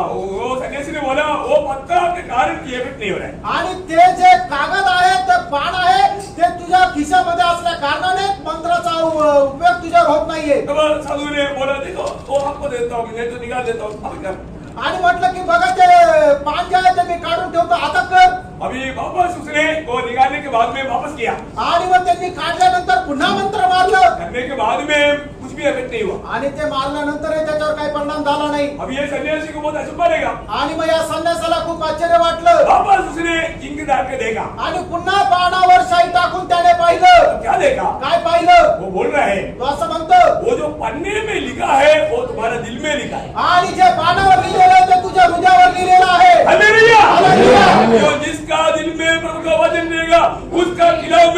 Speaker 1: वो सन्यासी ने बोला वो पत्ता के कारण ये इफेक्ट नहीं हो रहा है।
Speaker 2: आणि ते जे कागद आहे ते पान आहे ते तुझ्या खिशामध्ये असल्या कारणाने मंत्राचा उपयोग तुझ्यावर होत नाहीये।
Speaker 1: तब साधु ने बोला देखो वो आपको देता हूँ, मैं तो निकाल देता हूँ।
Speaker 2: आणि म्हटलं की बघा ते पान जे आहे ते मी काढून ठेवतो, आता कर।
Speaker 1: अभी वापस उसने वो निकालने के बाद में वापस किया,
Speaker 2: आणि मग त्यांनी काढल्यानंतर पुन्हा मंत्र मारलं
Speaker 1: करने के बाद में कुछ भी इफेक्ट नहीं हुआ।
Speaker 2: आणि ते मारल्यानंतर त्याच्यावर काही परिणाम झाला नाही।
Speaker 1: अब ये सन्यासी को बहुत अचंभा लगा।
Speaker 2: आणि मग या संन्यासाला खूप आश्चर्य वाटलं।
Speaker 1: वापस उसने इंक डाल के देखा,
Speaker 2: आणि पुन्हा पानावर शाई टाकून त्याने पाहिलं।
Speaker 1: क्या देखा?
Speaker 2: काय पाहिलं?
Speaker 1: वो बोल रहा है
Speaker 2: तो असं म्हणतो
Speaker 1: वो जो पन्ने में लिखा है वो तुम्हारा दिल में लिखा है।
Speaker 2: आणि जे पानावर लिहिलेलं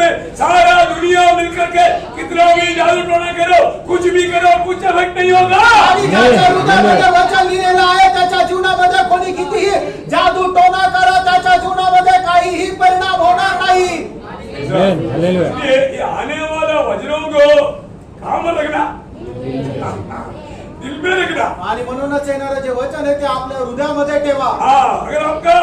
Speaker 1: में सारा दुनिया मिलकर के कितना भी जादू टोना करो, कुछ भी करो, कुछ इफेक्ट नहीं होगा।
Speaker 2: आणि ज्याच्या हृदयामध्ये वचन लिहिलेलं आहे त्याच्या जीवनामध्ये कोणी कितीही जादू टोना करा त्याच्या जीवनामध्ये काहीही परिणाम होणार नाही।
Speaker 1: इसलिए ये आने वाला वचनों को काम रखना, दिल में रखना।
Speaker 2: आणि म्हणूनच येणारे जे वचन आहे ते आपल्या हृदयामध्ये ठेवा।
Speaker 1: हाँ, अगर आपका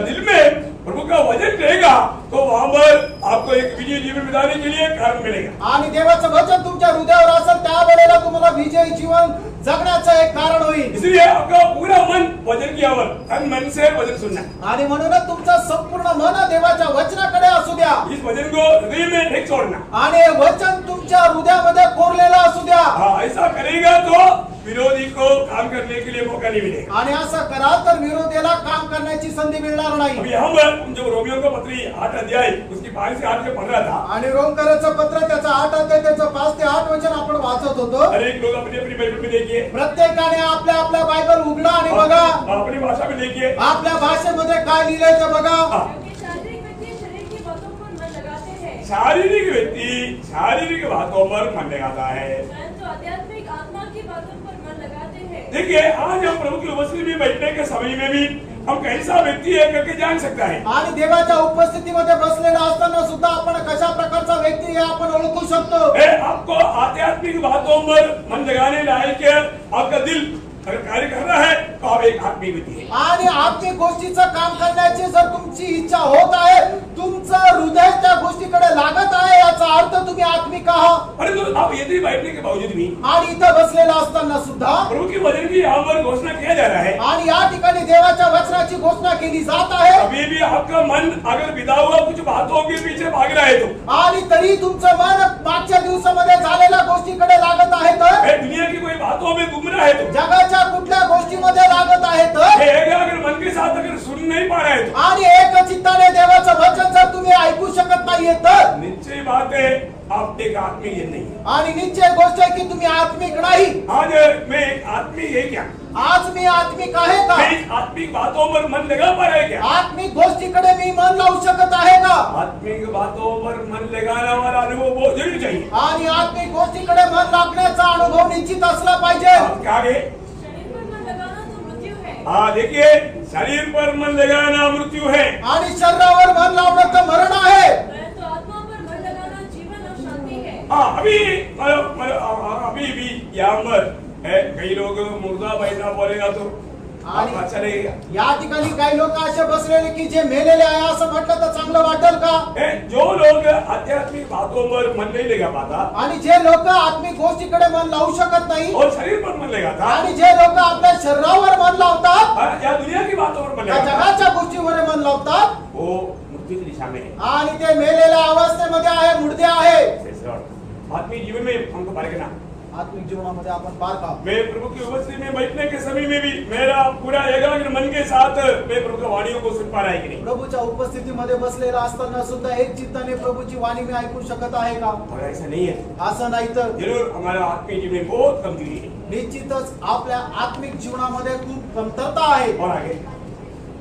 Speaker 1: दिल में प्रभु का वचन रहेगा तो वहां पर आपको एक विजय जीवन बिताने के लिए कारण मिलेगा।
Speaker 2: आणि देवाचं वचन तुमच्या हृदयावर असेल त्यावेळेला तुम्हाला विजयी जीवन जगण्याचं एक कारण होईल।
Speaker 1: इसलिए आपका पूरा मन वचन की ओर, तन मन से वचन सुनना।
Speaker 2: आणि म्हणूनच तुमचं संपूर्ण मन देवाच्या वचनाकडे असू द्या।
Speaker 1: इस वचन को हृदय में नहीं छोड़ना।
Speaker 2: आणि हे वचन तुमच्या हृदयामध्ये कोरलेलं असू द्या।
Speaker 1: हाँ, ऐसा करेगा तो विरोधी को काम करने के लिए मौका नहीं मिलेगा।
Speaker 2: आणि असं करा तर विरोधीला काम करण्याची संधी मिळणार नाही।
Speaker 1: अभी हम जो रोमियो का पत्री 8 अध्याय उसकी 5 से 8 के पढ़ रहा था।
Speaker 2: आणि रोमकरांचं पत्र त्याचं 8 अध्याय त्याचं 5 ते 8 वचन आपण वाचत होतो।
Speaker 1: हर एक लोग अपनी अपनी बाइबल में देखिए,
Speaker 2: प्रत्येकाने आपल्या आपल्या बायबल उघडा आणि बघा,
Speaker 1: अपनी भाषा में देखिए।
Speaker 2: आपल्या भाषेमध्ये काय लिहिलंय ते बघा।
Speaker 3: क्योंकि शारीरिक व्यक्ति शरीर की बातों पर मन लगाते हैं,
Speaker 1: शारीरिक व्यक्ति शारीरिक बातों पर मन लगाता है,
Speaker 3: परंतु आध्यात्मिक आत्मा की बातों पर मन लगाते हैं।
Speaker 1: देखिए आज हम प्रभु की उपस्थिति में बैठने के समय में भी हम कैसा व्यक्ति है करके जान सकता है।
Speaker 2: आणि देवाच्या उपस्थितीमध्ये बसलेला असताना सुद्धा आपण कशा प्रकारचा व्यक्ती हे आपण ओळखू शकतो।
Speaker 1: आपको आध्यात्मिक बातों पर मन लगाने लायक आपका दिल अगर कार्य कर रहा है तो आप एक आत्मिक व्यक्ति है।
Speaker 2: आणि आत्मिक गोष्टीचं काम करण्याची जर तुमची इच्छा होत आहे, तुमचं हृदय त्या गोष्टीकडे लागत आहे, याचा अर्थ तुम्ही आत्मिक आहात।
Speaker 1: परंतु आप यदि बैठने के बावजूद भी
Speaker 2: आणि इथं बसलेला असताना सुद्धा
Speaker 1: प्रभु की वचन की यहाँ पर घोषणा किया जा रहा है,
Speaker 2: आणि या ठिकाणी देवाच्या वचनाची घोषणा केली जात आहे,
Speaker 1: अभी भी आपका मन अगर बिता हुआ कुछ बातों के पीछे भाग रहा है तो
Speaker 2: आणि तरी तुमचं मन मागच्या दिवसामध्ये झालेल्या गोष्टीकडे लागत आहे, तर
Speaker 1: दुनिया की कोई बातों में गुम रहा है तो
Speaker 2: जगाच्या कुठल्या गोष्टीमध्ये लागत आहे, तर
Speaker 1: अगर मन के साथ अगर सुन नहीं पा रहा है तो
Speaker 2: आणि एक चित्ताने देवाचं वचन जर तुम्ही ऐकू शकत नाहीये तर
Speaker 1: निश्चय बात है आप एक आत्मिक जन नहीं है।
Speaker 2: आणि निश्चय गोष्ट आहे की तुम्ही आत्मिक नाही।
Speaker 1: आज मैं एक आत्मिक है क्या?
Speaker 2: आज मी आत्मिक आहे का?
Speaker 1: मैं इस आत्मिक बातों पर मन लगा पा रहा है क्या?
Speaker 2: आत्मिक गोष्टीकडे मी मन लावू शकत आहे का?
Speaker 1: आत्मिक बातों पर मन लगाने वाला अनुभव बहुत जरूरी चाहिए।
Speaker 2: आणि आत्मिक गोष्टीकडे मन लागण्याचा अनुभव निश्चित असला पाहिजे।
Speaker 1: क्या आगे?
Speaker 3: शरीर पर मन लगाना तो मृत्यु है,
Speaker 1: हाँ देखिए, शरीर पर मन लगाना मृत्यु है,
Speaker 2: आणि शरीरावर मन लावणं तर मरण आहे,
Speaker 3: परंतु आत्मा पर मन लगाना जीवन और शांति है।
Speaker 1: हाँ अभी भी यहाँ पर कई लोग मुर्दा बैठना बोलेगा तो आपको अच्छा लगेगा।
Speaker 2: या ठिकाणी काही लोक असे बसलेले की जे मेलेले आहे असं म्हटलं तर चांगलं वाटेल का?
Speaker 1: जो लोग आध्यात्मिक बातों पर मन नहीं लगा पाता
Speaker 2: आणि जे लोक आत्मिक गोष्टीकडे मन लावू शकत नाही,
Speaker 1: और शरीर पर मन लगाता,
Speaker 2: आणि जे लोक आपल्या शरीरावर मन लावतात,
Speaker 1: या दुनिया की बातों पर मन
Speaker 2: त्या
Speaker 1: लगाता,
Speaker 2: जगाच्या गोष्टीवर मन लावतात,
Speaker 1: वो मृत्यु की दिशा में है।
Speaker 2: आणि ते मेलेल्या अवस्थेमध्ये आहे, मुर्दे आहे।
Speaker 1: आत्मिक जीवन में हमको पारखना।
Speaker 2: आत्मिक जीवनामध्ये आपण पार का?
Speaker 1: मैं प्रभु की उपस्थिति में बैठने के समय में भी मेरा पूरा एकाग्र मन के साथ मैं प्रभु की वाणियों को सुन पा रहा है कि नहीं?
Speaker 2: प्रभूच्या उपस्थितीमध्ये बसलेला असताना सुद्धा एक चित्ताने प्रभूची वाणी मी ऐकू शकत आहे का?
Speaker 1: और ऐसा नहीं है,
Speaker 2: असं नाही तर
Speaker 1: जरूर हमारा आत्मिक जीवन में बहुत कमजोरी है।
Speaker 2: निश्चितच आपल्या आत्मिक जीवनामध्ये खूप कमतरता आहे।
Speaker 1: और आगे,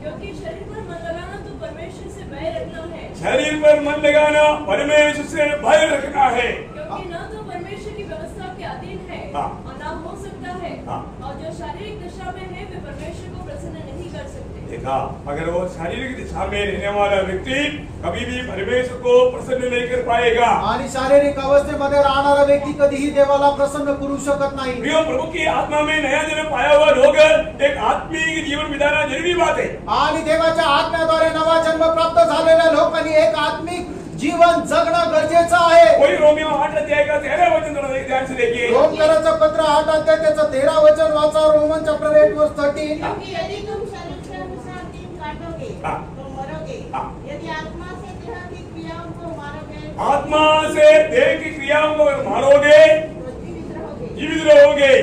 Speaker 3: क्योंकि शरीर पर मन लगाना तो परमेश्वर से भय रखना है,
Speaker 1: शरीर पर मन लगाना परमेश्वर से भय रखना है।
Speaker 3: क्योंकि न तो परमेश्वर की व्यवस्था के अधीन है
Speaker 1: हाँ।
Speaker 3: और न हो सकता है,
Speaker 1: हाँ।
Speaker 3: और जो शारीरिक दशा में है वे परमेश्वर को प्रसन्न नहीं कर सकते।
Speaker 1: देखा, अगर वो शारीरिक दिशा में रहने वाला व्यक्ति कभी भी परमेश्वर को प्रसन्न नहीं कर पाएगा।
Speaker 2: आणि शारीरिक अवस्थेमध्ये राहणारा व्यक्ती कधीही देवाला प्रसन्न करू शकत नाही।
Speaker 1: प्रिय, प्रभु की आत्मा में नया जन्म पाया हुआ लोग एक आत्मिक जीवन बिताना जरूरी बात है।
Speaker 2: आणि देवाच्या आत्म्याद्वारे नवा जन्म प्राप्त झालेल्या लोकांनी एक आत्मिक जीवन जगणं गरजेचं आहे।
Speaker 1: कोई रोमियो 8 अध्याय का 13 वचन थोड़ा ध्यान से देखिए।
Speaker 2: रोमकरांचं पत्र 8 अध्याय त्याचं 13 वचन वाचा। रोमन चॅप्टर 8 वर्स 13।
Speaker 4: क्योंकि यदि तुम शरीर के अनुसार दिन काटोगे
Speaker 1: हाँ।
Speaker 4: तो मरोगे,
Speaker 1: हाँ।
Speaker 4: यदि आत्मा से देह की क्रियाओं को मारोगे
Speaker 1: आत्मा से देह की क्रियाओं को मारोगे
Speaker 4: तो जीवित रहोगे।
Speaker 1: जीवित रहोगे।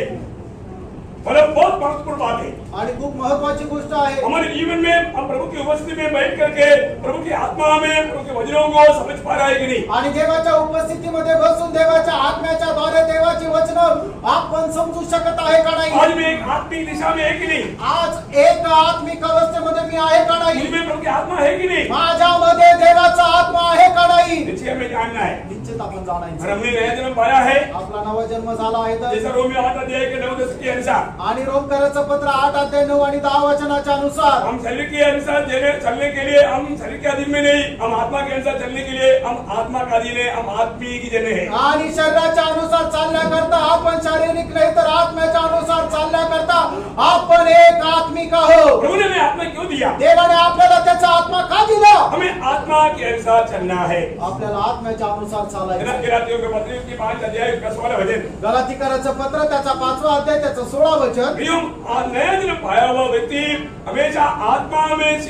Speaker 1: मतलब बहुत महत्वपूर्ण बात है।
Speaker 2: आणि खूप महत्वाची गोष्ट आहे।
Speaker 1: हमारे जीवन में हम प्रभु की उपस्थिति में बैठ करके प्रभु की आत्मा में प्रभु के वचनों को समझ पा रहा है कि नहीं?
Speaker 2: आणि देवाच्या उपस्थितीमध्ये बसून देवाच्या आत्म्याच्या द्वारे देवाची वचन आपण समजू शकत आहे का नाही?
Speaker 1: आज मैं एक आत्मिक दिशा में है कि नहीं?
Speaker 2: आज एक आत्मिक अवस्थेमध्ये मी आहे का नाही?
Speaker 1: मुझ में प्रभु की आत्मा है कि नहीं?
Speaker 2: माझ्यामध्ये देवाचा आत्मा आहे का नाही?
Speaker 1: निश्चय हमें जानना है।
Speaker 2: निश्चित आपण
Speaker 1: और
Speaker 2: जाणायचं।
Speaker 1: हमने नया जन्म पाया है
Speaker 2: आपला नवा जन्म झाला आहे तर
Speaker 1: जैसा रोमियो 8 अध्याय के 9-10 के अनुसार
Speaker 2: आणि रोमकराचं पत्र 8 अध्याय 9 आणि 10 वचनाच्या अनुसार
Speaker 1: हम शरीर के अनुसार चलने के लिए हम शरीर के अधीन में नहीं, हम आत्मा के अनुसार चलने के लिए हम आत्मा का अधीन है, हम आत्मिक जन है।
Speaker 2: आणि शरीराच्या अनुसार चालण्याकरता आपण शारीरिक नाही तर आत्म्याच्या अनुसार चालण्याकरता आपण एक आत्मिक आहोत।
Speaker 1: प्रभु ने हमें आत्मा क्यों दिया?
Speaker 2: देवाने आपल्याला त्याचा आत्मा का दिला?
Speaker 1: हमें आत्मा के अनुसार चलना है।
Speaker 2: आपल्याला आत्म्याच्या अनुसार चालायचं।
Speaker 1: गलातियों के पत्र की 5 अध्याय का 16 वचन।
Speaker 2: गलातीकराचं पत्र त्याचा 5वां अध्याय त्याचं 16 वचन।
Speaker 1: नया जन्म पाया हुआ व्यक्ति हमेशा आत्मा में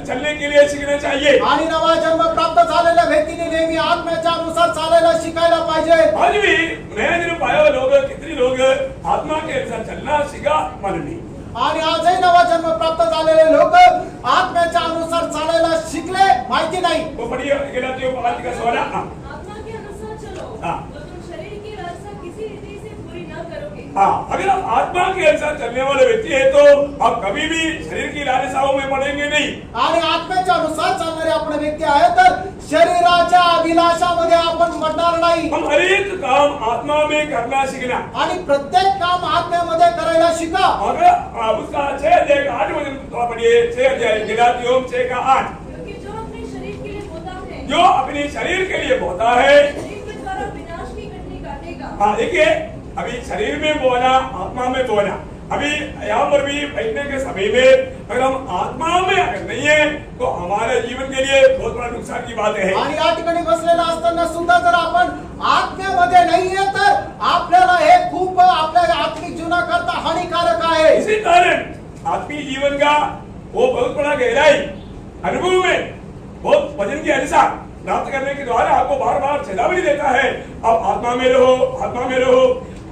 Speaker 1: चलने के लिए सीखना चाहिए।
Speaker 2: आणि नवा जन्म प्राप्त झालेल्या व्यक्तीने नेहमी आत्म्याच्या अनुसार चालायला शिकायला पाहिजे।
Speaker 1: आज भी नया जन्म पाया हुआ लोग कितने लोग आत्मा के अनुसार चलना सीखा मालूम नहीं।
Speaker 2: आणि आजही नवा जन्म प्राप्त झालेले लोक आत्म्याच्या अनुसार चालायला शिकले माहिती नाही।
Speaker 1: वो पढ़िए गलातियों 5 का 16।
Speaker 3: आत्मा के अनुसार चलो
Speaker 1: हाँ।
Speaker 3: तो तुम शरीर की लालसा किसी रीति से पूरी न करोगे।
Speaker 1: हाँ, अगर आप आत्मा के अनुसार चलने वाले व्यक्ति है तो आप कभी भी शरीर की लालसाओं में पड़ेंगे नहीं।
Speaker 2: आणि आत्म्याच्या अनुसार चालणारे आपण व्यक्ती आहे तर शरीराच्या अभिलाषामध्ये आपण पडणार नाही।
Speaker 1: हम हर एक काम आत्मा में करना सीखना।
Speaker 2: आणि प्रत्येक काम आत्म्यामध्ये करायला शिका।
Speaker 1: अगर उसका 6 अध्याय का 8 वचन थोड़ा पढ़िए। 6 अध्याय गलातियों 6 का 8।
Speaker 3: क्योंकि जो अपने शरीर के लिए बोता है
Speaker 1: जो अपने शरीर के लिए बोता है
Speaker 3: शरीर के द्वारा विनाश की कटनी काटेगा।
Speaker 1: हाँ देखिए, अभी शरीर में बोना आत्मा में बोना। अभी यहाँ पर भी बैठने के समय में अगर हम आत्मा में अगर नहीं है तो हमारे जीवन के लिए बहुत बड़ा नुकसान की बात है।
Speaker 2: आणि या ठिकाणी बसलेला असताना सुद्धा जर आपण आत्म्यामध्ये नाहीये तर आपल्याला हे खूप आपल्या आत्मिक जीवनाकरता हानिकारक आहे।
Speaker 1: इसी कारण आत्मिक जीवन का वो बहुत बड़ा गहराई अनुभव में बहुत वचन के अनुसार प्राप्त करने के द्वारा आपको बार बार चेतावनी देता है। आप आत्मा में रहो, आत्मा में रहो,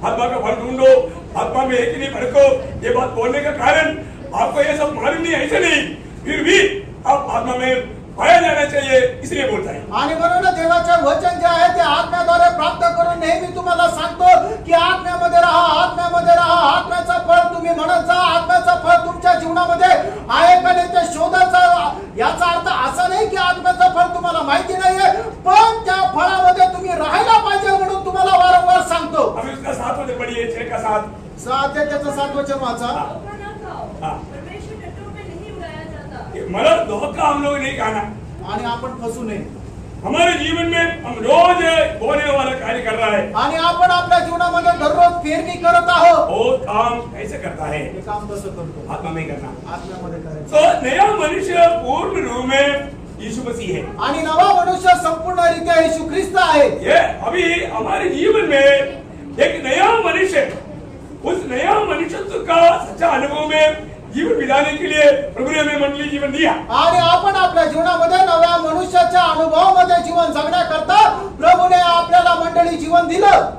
Speaker 1: आत्मा का फल ढूंढो, आत्मा में एक नहीं भड़को। ये बात बोलने का कारण आपको ये सब मालूम नहीं, ऐसे नहीं, फिर भी आप आत्मा में पाया जाना चाहिए इसलिए बोलता है।
Speaker 2: आणि म्हणून देवाचे वचन जे आहे ते आत्म्याद्वारे प्राप्त करून नेहमी तुम्हाला सांगतो की आत्म्यामध्ये राहा, आत्म्यामध्ये राहा। आत्म्याचं फळ तुम्ही म्हणत जा, आत्म्याचं फळ तुमच्या जीवनामध्ये आहे का नाही ते शोधत जा। याचा अर्थ असा नाही की आत्म्याचं फळ तुम्हाला माहिती नाहीये, पण त्या फळामध्ये तुम्ही राहायला पाहिजे म्हणून तुम्हाला वारंवार सांगतो।
Speaker 1: अभी उसका 7 वचन पढ़िए। 6 का 7।
Speaker 2: 7 त्याचं 7 वचन वाचा।
Speaker 3: धोखा न खाओ,
Speaker 1: हाँ।
Speaker 3: परमेश्वर टट्टों में नहीं उड़ाया जाता।
Speaker 1: मतलब धोखा हम लोग नहीं खाना।
Speaker 2: आणि आपण फसू नये।
Speaker 1: हमारे जीवन में हम रोज बोलने वाला कार्य कर रहा है।
Speaker 2: आणि आपण आपल्या जीवनामध्ये दररोज पेरणी करत आहोत।
Speaker 1: वो काम कैसे करता है?
Speaker 2: हे काम कसं करतो?
Speaker 1: आत्मा में करना।
Speaker 2: आत्म्यामध्ये करायचं।
Speaker 1: तो नया मनुष्य पूर्ण रूप में यीशु मसीह है।
Speaker 2: आणि नवा मनुष्य संपूर्णरित्या येशू ख्रिस्त आहे।
Speaker 1: ये अभी हमारे जीवन में एक नया मनुष्य, उस नया मनुष्यत्व का सच्चा अनुभव में जीवन बिताने के लिए प्रभु ने हमें मंडली जीवन दिया।
Speaker 2: आणि आपण आपल्या जीवनामध्ये नव्या मनुष्याच्या अनुभवामध्ये जीवन जगण्याकरता प्रभूने आपल्याला मंडळी जीवन दिलं।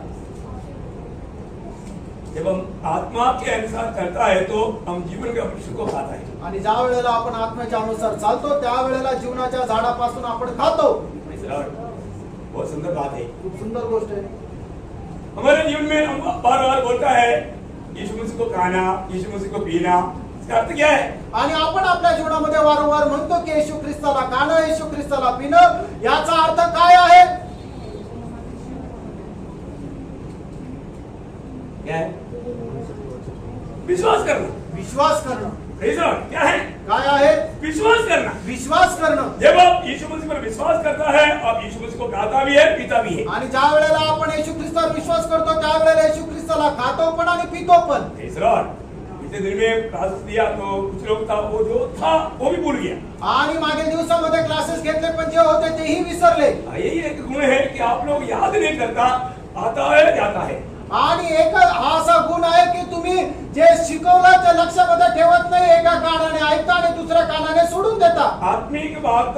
Speaker 1: जब हम आत्मा के अनुसार चलता है तो हम जीवन के वृक्ष को खाता है।
Speaker 2: आणि ज्या वेळेला आपण आत्म्याच्या अनुसार चालतो त्या वेळेला जीवनाच्या झाडापासून आपण खातो।
Speaker 1: बहुत सुंदर बात है।
Speaker 2: खूप सुंदर गोष्ट आहे।
Speaker 1: हमारे जीवन में हम बार बार बोलता है यीशु मसीह को खाना, यीशु मसीह को पीना। इसका अर्थ क्या है?
Speaker 2: आणि आपण आपल्या जीवनामध्ये वारंवार म्हणतो की येशू ख्रिस्ताला खाणं, येशू ख्रिस्ताला पिणं। याचा अर्थ काय आहे?
Speaker 1: क्या है? विश्वास करना।
Speaker 2: विश्वास करणं।
Speaker 1: Praise Lord. क्या है?
Speaker 2: काय आहे?
Speaker 1: विश्वास करना।
Speaker 2: विश्वास करणं।
Speaker 1: जब आप यीशु मसीह पर विश्वास करता है, आप यीशु मसीह को खाता भी है, पीता भी है।
Speaker 2: आणि ज्या वेळेला आपण येशू ख्रिस्तावर विश्वास करतो त्या वेळेला येशू ख्रिस्ताला खातो पण आणि पितो पण।
Speaker 1: Praise Lord. इतने दिन में क्लासेस दिया तो कुछ लोग था वो जो था वो भी भूल गया।
Speaker 2: आणि मागील दिवसामध्ये क्लासेस घेतले पण जे होते तेही विसरले।
Speaker 1: यही एक गुण है कि आप लोग याद नहीं करता, आता है जाता है।
Speaker 2: आणि एक हा असा गुण आहे की तुम्ही जे शिकवलं ते लक्षामध्ये ठेवत नाही, एका कानाने ऐकता आणि दुसऱ्या कानाने सोडून देता।
Speaker 1: आत्मिक बात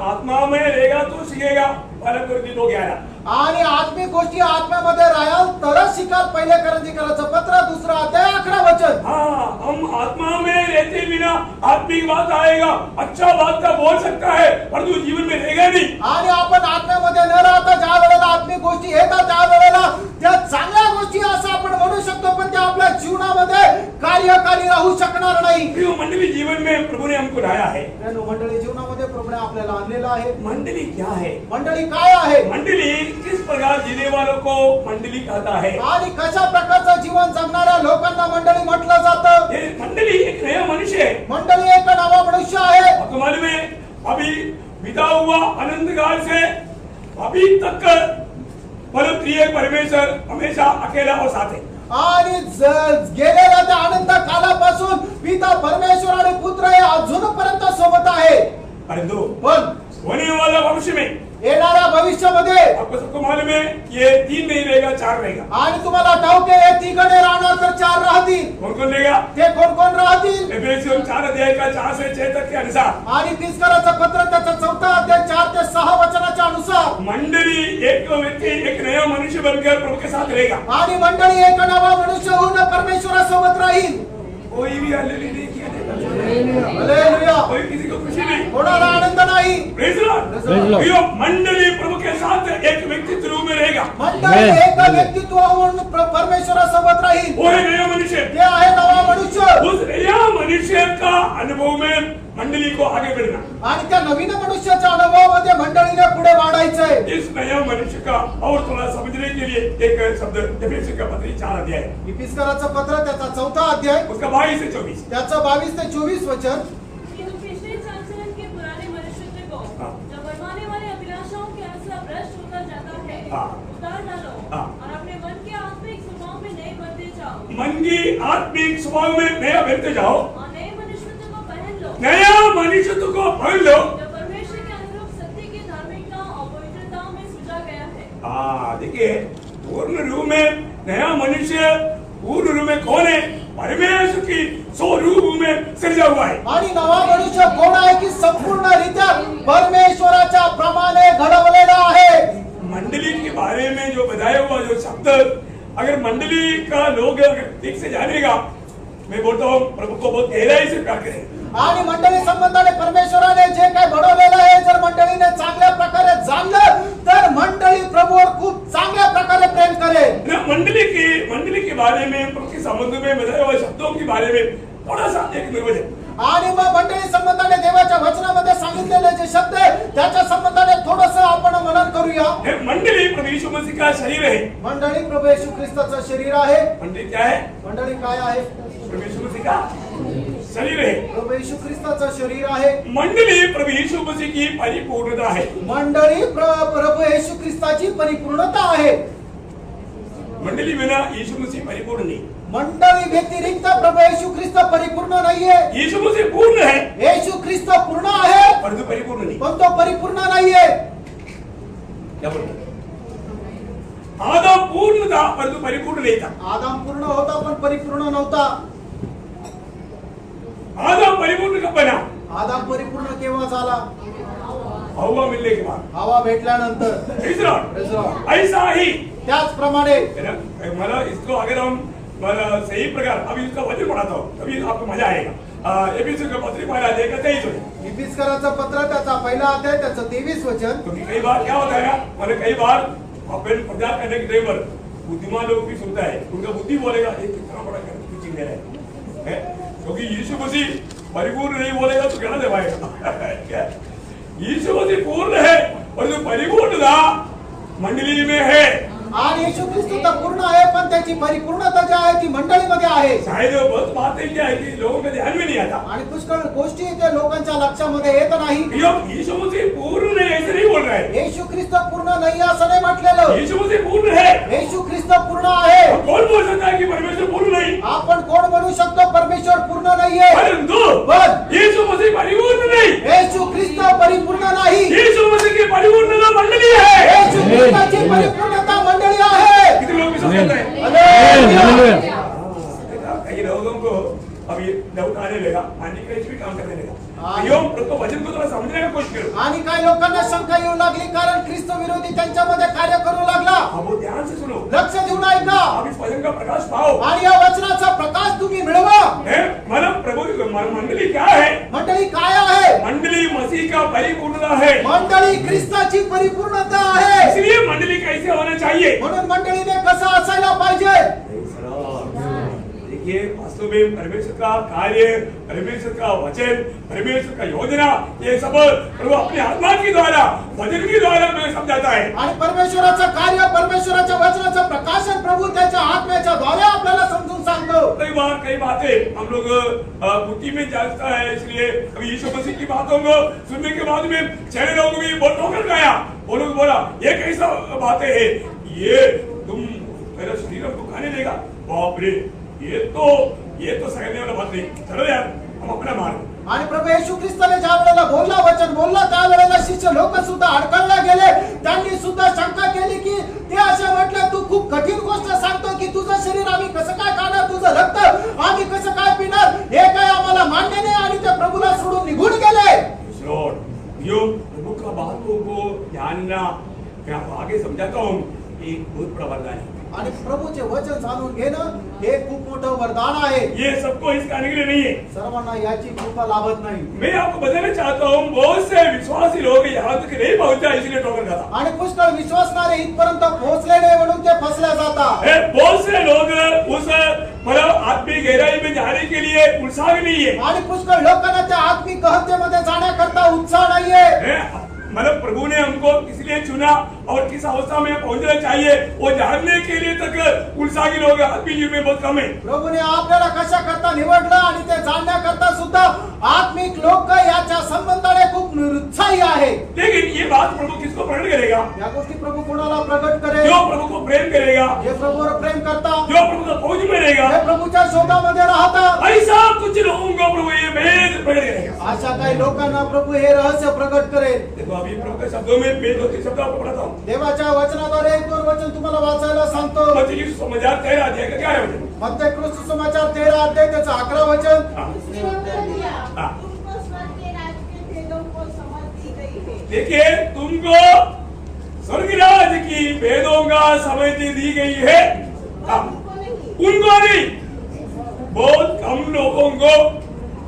Speaker 1: आत्मा में रहेगा तो सीखेगा। 2 कोरिन्थियों 2:11।
Speaker 2: आणि आत्मिक गोष्टी आत्म्यामध्ये राहाल तरच शिकाल. पहिले करंजीकरांचं पत्र 2 अध्याय 11 वचन.
Speaker 1: हाँ, हम आत्मा में रहते बिना आत्मिक बात आएगा, अच्छा बात का बोल सकता है, परंतु जीवन में रहेगा नहीं.
Speaker 2: आणि आपण आत्म्यामध्ये न राहता ज्या वेळेला आत्मिक गोष्टी येतात त्या वेळेला त्या चांगल्या गोष्टी असं आपण म्हणू शकतो, पण त्या आपल्या जीवनामध्ये कार्यकारी राहू शकणार नाही.
Speaker 1: प्रिय मंडली, जीवन में प्रभु ने हमको लाया है.
Speaker 2: मंडळी, जीवनामध्ये प्रभूने आपल्याला आणलेलं आहे.
Speaker 1: मंडली क्या है?
Speaker 2: मंडळी काय आहे?
Speaker 1: मंडली किस प्रकार जीने वालों को मंडली कहता है.
Speaker 2: आणि कशा प्रकारचं जीवन जगणाऱ्या लोकांना मंडळी म्हटलं जातं.
Speaker 1: ये मंडली एक नया मनुष्य है.
Speaker 2: मंडळी एक नवा मनुष्य आहे.
Speaker 1: आपको मालूम है, अभी बीता हुआ अनंत काल से अभी तक परम त्रिएक परमेश्वर हमेशा अकेला और साथ है.
Speaker 2: आणि गेलेल्या त्या अनंत कालापासून पिता परमेश्वर आणि पुत्र हे अजूनपर्यंत सोबत आहे.
Speaker 1: परंतु
Speaker 2: पण
Speaker 1: होने वाला भविष्य में
Speaker 2: येणाऱ्या भविष्यामध्ये
Speaker 1: आपको सबको मालूम है, ये 3 नहीं रहेगा, 4 रहेगा.
Speaker 2: आणि तुम्हाला ठाऊक आहे, 3 राहणार तर 4 राहतील.
Speaker 1: कौन कौन रहेगा?
Speaker 2: ते कोण कोण राहतील?
Speaker 1: एफेसियन 4 अध्याय का 4 से 6 तक के अनुसार
Speaker 2: आणि फिसकराचं पत्र त्याचा 4 अध्याय 4 ते 6 वचनाच्या अनुसार
Speaker 1: मंडली एक व्यक्ति एक नया मनुष्य बनकर प्रभु के साथ रहेगा.
Speaker 2: आणि मंडळी एक नवा मनुष्य होऊन परमेश्वरासोबत राहील.
Speaker 1: कोई भी हालेलुया नहीं किया देगा.
Speaker 2: हालेलुया.
Speaker 1: कोई किसी को खुशी नहीं.
Speaker 2: कोणाला आनंद नाही.
Speaker 1: Praise Lord. यो मंडली प्रभु के साथ एक व्यक्तित्व रूप में रहेगा.
Speaker 2: मंडळी एक व्यक्तित्व होऊन परमेश्वरासोबत राहील.
Speaker 1: वो है नया मनुष्य.
Speaker 2: ते आहे नवा मनुष्य.
Speaker 1: उस नया मनुष्य का अनुभव में मंडली को आगे बढ़ना.
Speaker 2: आणि त्या नवीन मनुष्याच्या अनुभवामध्ये मंडळीने पुढे वाढायचंय.
Speaker 1: इस नया मनुष्य का और थोड़ा समझने के लिए एक शब्द एफेसियन का पत्र 4 अध्याय
Speaker 2: इफिसकराचं पत्र त्याचा 4 अध्याय
Speaker 1: उसका 22 से 24.
Speaker 2: त्याचं 22 ते 24 वचन.
Speaker 3: कि तुम पिछले संचरण के पुराने मनुष्य को
Speaker 1: हाँ।
Speaker 3: जो बनवाने वाले अभिलाषाओं के अनुसार भ्रष्ट होता जाता है
Speaker 1: हाँ।
Speaker 3: उतार डालो
Speaker 1: हाँ।
Speaker 3: और अपने मन के आत्मिक स्वभाव में नए बनते जाओ
Speaker 1: मन की आत्मिक स्वभाव में नया बनते जाओ.
Speaker 3: और नए मनुष्यत्व को पहन लो
Speaker 1: नया मनुष्यत्व को पहन लो.
Speaker 3: जो परमेश्वर के अनुरूप सत्य की धार्मिकता और पवित्रता में सृजा गया है.
Speaker 1: हाँ, देखिए, पूर्ण रूप में नया मनुष्य पूर्ण रूप में कौन है? परमेश्वर की स्वरूप में सृजा हुआ है.
Speaker 2: आणि नवा मनुष्य कोण आहे की संपूर्णरित्या परमेश्वराच्या प्रमाणे घडवलेला आहे.
Speaker 1: मंडली के बारे में जो बताया हुआ जो शब्द, अगर मंडली का लोग अगर ठीक से जानेगा, मैं बोलता हूँ प्रभु को बहुत गहराई से प्यार करें.
Speaker 2: आणि मंडळी संबंधाने परमेश्वराने जे काही घडवलेलं आहे जर मंडळीने चांगल्या प्रकारे जाणलं तर मंडळी प्रभूवर खूप चांगल्या प्रकारे प्रेम करेल.
Speaker 1: मंडली के बारे में प्रभु के संबंध में बताए हुए शब्दों के बारे में थोड़ा सा एक निर्वचन.
Speaker 2: आणि मग मंडळी संबंधाने देवाच्या वचनामध्ये सांगितलेले जे शब्द आहे त्याच्या संबंधाने थोडंसं आपण मनन करूया.
Speaker 1: मंडली प्रभु यीशु मसीह का शरीर है.
Speaker 2: मंडळी प्रभू येशू ख्रिस्ताचं शरीर आहे.
Speaker 1: मंडली क्या है?
Speaker 2: मंडळी काय आहे?
Speaker 1: प्रभु यीशु मसीह का शरीर है.
Speaker 2: प्रभू येशू ख्रिस्ताचं शरीर आहे.
Speaker 1: मंडली प्रभु यीशु मसीह की परिपूर्णता है.
Speaker 2: मंडळी प्रभू येशू ख्रिस्ताची परिपूर्णता आहे.
Speaker 1: मंडली बिना यीशु मसीह परिपूर्ण नहीं.
Speaker 2: मंडळी व्यतिरिक्त प्रभू येशू ख्रिस्त परिपूर्ण नाहीये.
Speaker 1: यीशु मसीह पूर्ण है
Speaker 2: येशू ख्रिस्त पूर्ण आहे
Speaker 1: परंतु परिपूर्ण नहीं.
Speaker 2: पण तो परिपूर्ण नाहीये.
Speaker 1: क्या बोलते? आदम पूर्ण था परंतु परिपूर्ण नहीं था.
Speaker 2: आदम पूर्ण होता पण परिपूर्ण नव्हता.
Speaker 1: आदम परिपूर्ण कब बना?
Speaker 2: आदम परिपूर्ण केव्हा झाला?
Speaker 1: हवा मिलने के बाद.
Speaker 2: हवा भेटल्यानंतर.
Speaker 1: Praise the Lord. ऐसा ही
Speaker 2: त्याचप्रमाणे
Speaker 1: मला इसको अगर हम सही प्रकार अभी इसका वचन पढ़ाता हूँ तभी आपको मजा आएगा. एफेसियन का पत्र 1 अध्याय का 23 वचन.
Speaker 2: इफिसकराचं पत्र त्याचा 1 अध्याय त्याचं 23 वचन.
Speaker 1: क्योंकि कई बार क्या होता है, मैंने कई बार अपन प्रचार करने के टाइम पर बुद्धिमान लोग भी सुनता है, उनका बुद्धि बोलेगा ये कितना बड़ा कुछ चिन्ह है. क्योंकि यीशु मसीह परिपूर्ण नहीं बोलेगा तो क्या दबाएगा. यीशु मसीह पूर्ण है और जो परिपूर्णता मंडली में है.
Speaker 2: आणि येशू ख्रिस्त तर पूर्ण आहे पण त्याची परिपूर्णता जी आहे ती मंडळीमध्ये आहे.
Speaker 1: शायद वो बहुत बातें क्या है कि लोगों के ध्यान में नहीं आता.
Speaker 2: आणि पुष्कळ गोष्टी ते लोकांच्या लक्षामध्ये येत नाही.
Speaker 1: यीशु मसीह पूर्ण नहीं ऐसे नहीं बोल रहा है.
Speaker 2: येशू ख्रिस्त पूर्ण नाही असं नाही म्हटलेलं.
Speaker 1: यीशु मसीह पूर्ण है.
Speaker 2: येशू ख्रिस्त पूर्ण आहे.
Speaker 1: कौन बोल सकता है कि परमेश्वर पूर्ण नहीं?
Speaker 2: आपण कोण म्हणू शकतो परमेश्वर पूर्ण नाहीये?
Speaker 1: परंतु
Speaker 2: पण
Speaker 1: यीशु मसीह परिपूर्ण नहीं.
Speaker 2: येशू ख्रिस्त परिपूर्ण नाही.
Speaker 1: यीशु मसीह की परिपूर्णता मंडली है.
Speaker 2: येशू ख्रिस्ताची परिपूर्णता मंडळी आहे.
Speaker 1: कितने लोग विश्वास करते हैं?
Speaker 2: हालेलुया.
Speaker 1: कई लोगों को अब ये डाउट आने लगा, एंटीक्राइस्ट भी काम करने लगा।
Speaker 2: हाँ।
Speaker 1: यो प्रभु वचन को थोड़ा समझने की कोशिश करो।
Speaker 2: आणि काही लोकांना शंका येऊ लागली कारण ख्रिस्त विरोधी त्यांच्यामध्ये कार्य करू लागला।
Speaker 1: अब वो ध्यान से सुनो,
Speaker 2: लक्ष देऊन ऐका
Speaker 1: अब इस वचन का प्रकाश पाओ।
Speaker 2: आणि या वचनाचा प्रकाश तुम्ही मिळवा।
Speaker 1: मतलब प्रभु मंडली क्या है?
Speaker 2: मंडळी काय आहे?
Speaker 1: मंडली मसीह का परिपूर्णता है।
Speaker 2: मंडळी ख्रिस्ताची परिपूर्णता आहे।
Speaker 1: इसलिए मंडली कैसे होना चाहिए?
Speaker 2: म्हणून मंडळीने कसं असायला पाहिजे?
Speaker 1: देखिए वास्तव में परमेश्वर का कार्य, परमेश्वर का वचन, परमेश्वर का योजना, ये सब प्रभु अपने आत्मा के द्वारा, वचन के द्वारा हमें समझाता है।
Speaker 2: आणि परमेश्वराचं कार्य, परमेश्वराच्या वचनाचं प्रकाशन प्रभु त्याच्या आत्म्याच्या द्वारे आपल्याला समजून सांगतो।
Speaker 1: कई बातें हम लोग बुद्धि में जाता है, इसलिए अभी यीशु मसीह की बातों को सुनने के बाद में चेहरे लोगों भी बहुत ठोकर खाया। वो लोग बोला ये कैसा बातें है, ये तुम मेरा शरीर को खाने देगा? बाप रे, ये तो सहने वाला बात नहीं। चलो यार हम अपना मार्ग।
Speaker 2: आणि प्रभू येशू ख्रिस्ताने ज्या वेळेला वचन बोलला त्यावेळेला शिष्य लोक सुद्धा अडकळला गेले। त्यांनी सुद्धा शंका केली की ते असे म्हटले तू खूप कठीण गोष्ट सांगतो की तुझं शरीर आम्ही कसं काय खाणार, तुझं रक्त आम्ही कसं काय पिणार, हे काय आम्हाला मान्य नाही। आणि ते प्रभूला सोडून निघून गेले।
Speaker 1: यो प्रभु का बातों को जानना, मैं आगे समझाता हूँ, एक बहुत बड़ा वरदान है।
Speaker 2: आणि प्रभूचे वचन जाणून घेणं हे खूप मोठं वरदान आहे।
Speaker 1: ये सबको इस करने के लिए नहीं है,
Speaker 2: सर्वांना याची कृपा लाभत नाही।
Speaker 1: मैं आपको बताना चाहता हूँ बहुत से विश्वासी लोग यहाँ तक नहीं पहुंचा, इसलिए ठोकर खाता।
Speaker 2: आणि पुष्कळ विश्वासणारे इथपर्यंत पोहोचले नाही म्हणून ते फसले जातात।
Speaker 1: बहुत से लोग उस मतलब आत्मिक गहराई में जाने के लिए उत्साह नहीं है।
Speaker 2: आणि पुष्कळ लोकांना त्या आत्मिक गहनतेमध्ये जाण्याकरता उत्साह नाहीये।
Speaker 1: मतलब प्रभु ने हमको इसलिए चुना और किस अवस्था में पहुंचना चाहिए वो जानने के लिए तक उत्साही लोग आत्मिक जीवन में बहुत कम है।
Speaker 2: प्रभूने आपल्याला कशा करता निवडलं आणि ते जाणण्याकरता सुद्धा आत्मिक लोक याच्या संबंधाने खूप निरुत्साही आहे।
Speaker 1: लेकिन ये बात प्रभु किसको प्रकट करेगा?
Speaker 2: या गोष्टी प्रभु कोणाला प्रकट करेल?
Speaker 1: जो प्रभु को प्रेम करेगा,
Speaker 2: जे प्रभुवर प्रेम करता,
Speaker 1: जो प्रभु का फौज में रहेगा,
Speaker 2: जे प्रभूच्या शोधामध्ये राहता,
Speaker 1: ऐसा कुछ लोगों को प्रभु ये भेद प्रकट करेगा।
Speaker 2: अशा काही लोकांना प्रभु हे रहस्य प्रकट करेल।
Speaker 1: देखो अभी प्रभु के शब्दों में मैं 2-3 शब्द आपको पढ़ाता हूँ।
Speaker 2: देवाच्या वचनाद्वारे 1-2 वचन तुम्हाला वाचायला सांगतो।
Speaker 1: मत्ती की सुसमाचार 13 अध्याय का 11 वचन।
Speaker 2: मत्ती ख्रिस्त समाचार 13 अध्याय त्याचं 11 वचन।
Speaker 4: उसने उत्तर दिया,
Speaker 1: हाँ।
Speaker 4: तुमको स्वर्ग के राज के भेदों को समझ दी गई है।
Speaker 1: देखिए तुमको स्वर्गराज की भेदों का समझ दी गई है। हाँ। उनको नहीं, बहुत कम लोगों को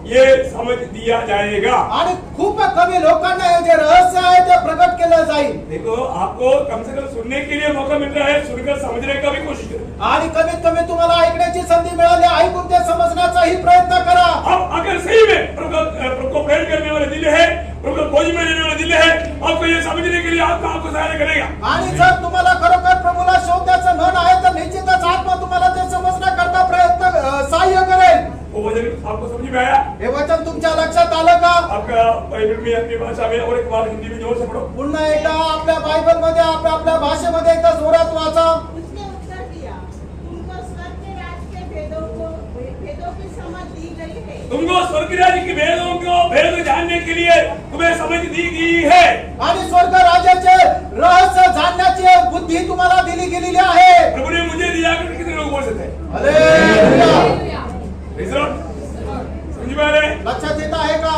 Speaker 1: ये समझ दिया जाएगा।
Speaker 2: आणि खूप कमी लोकांना हे जे रहस्य आहे ते प्रकट केलं जाईल।
Speaker 1: देखो आपको कम से कम सुनने के लिए मौका मिल रहा है, सुनकर समझने का भी कोशिश करो।
Speaker 2: आणि कमीत कमी तुम्हाला ऐकण्याची संधी मिळाली, ऐकून ते समजण्याचाही प्रयत्न करा।
Speaker 1: अब अगर सही में प्रभु को प्रेम करने वाले दिल है, प्रभु को खोज में रहने वाले दिल है, आपको ये समझने के लिए आत्मा आपको सहायता करेगा।
Speaker 2: आणि जर तुम्हाला खरोखर प्रभूला शोधण्याचं मन आहे तर निश्चितच आत्मा तुम्हाला ते समजण्याकरता प्रयत्न सहाय्य करेल।
Speaker 1: वो वचन आपको समझ में आया?
Speaker 2: हे वचन तुमच्या लक्षात आलं का?
Speaker 1: आपका बाइबल में अपनी भाषा में और एक बार हिंदी में जोर से पढ़ो।
Speaker 2: पुन्हा एकदा आपल्या बायबल मध्ये आपल्या भाषेमध्ये एकदा जोरात वाचा।
Speaker 4: उसने उत्तर दिया, तुमको स्वर्ग के राज के भेदों की समझ दी गई है।
Speaker 1: तुमको स्वर्ग राज्य की भेदों को भेद जानने के लिए तुम्हें समझ दी गई है।
Speaker 2: आणि स्वर्ग राज्याचे रहस्य जाणण्याची बुद्धी तुम्हाला दिली गेलेली आहे।
Speaker 1: प्रभु ने मुझे दिया कि कितने लोग बोल सकते हैं?
Speaker 2: हालेलुया।
Speaker 1: समझ में आ रहे हैं?
Speaker 2: लक्षात येत आहे का?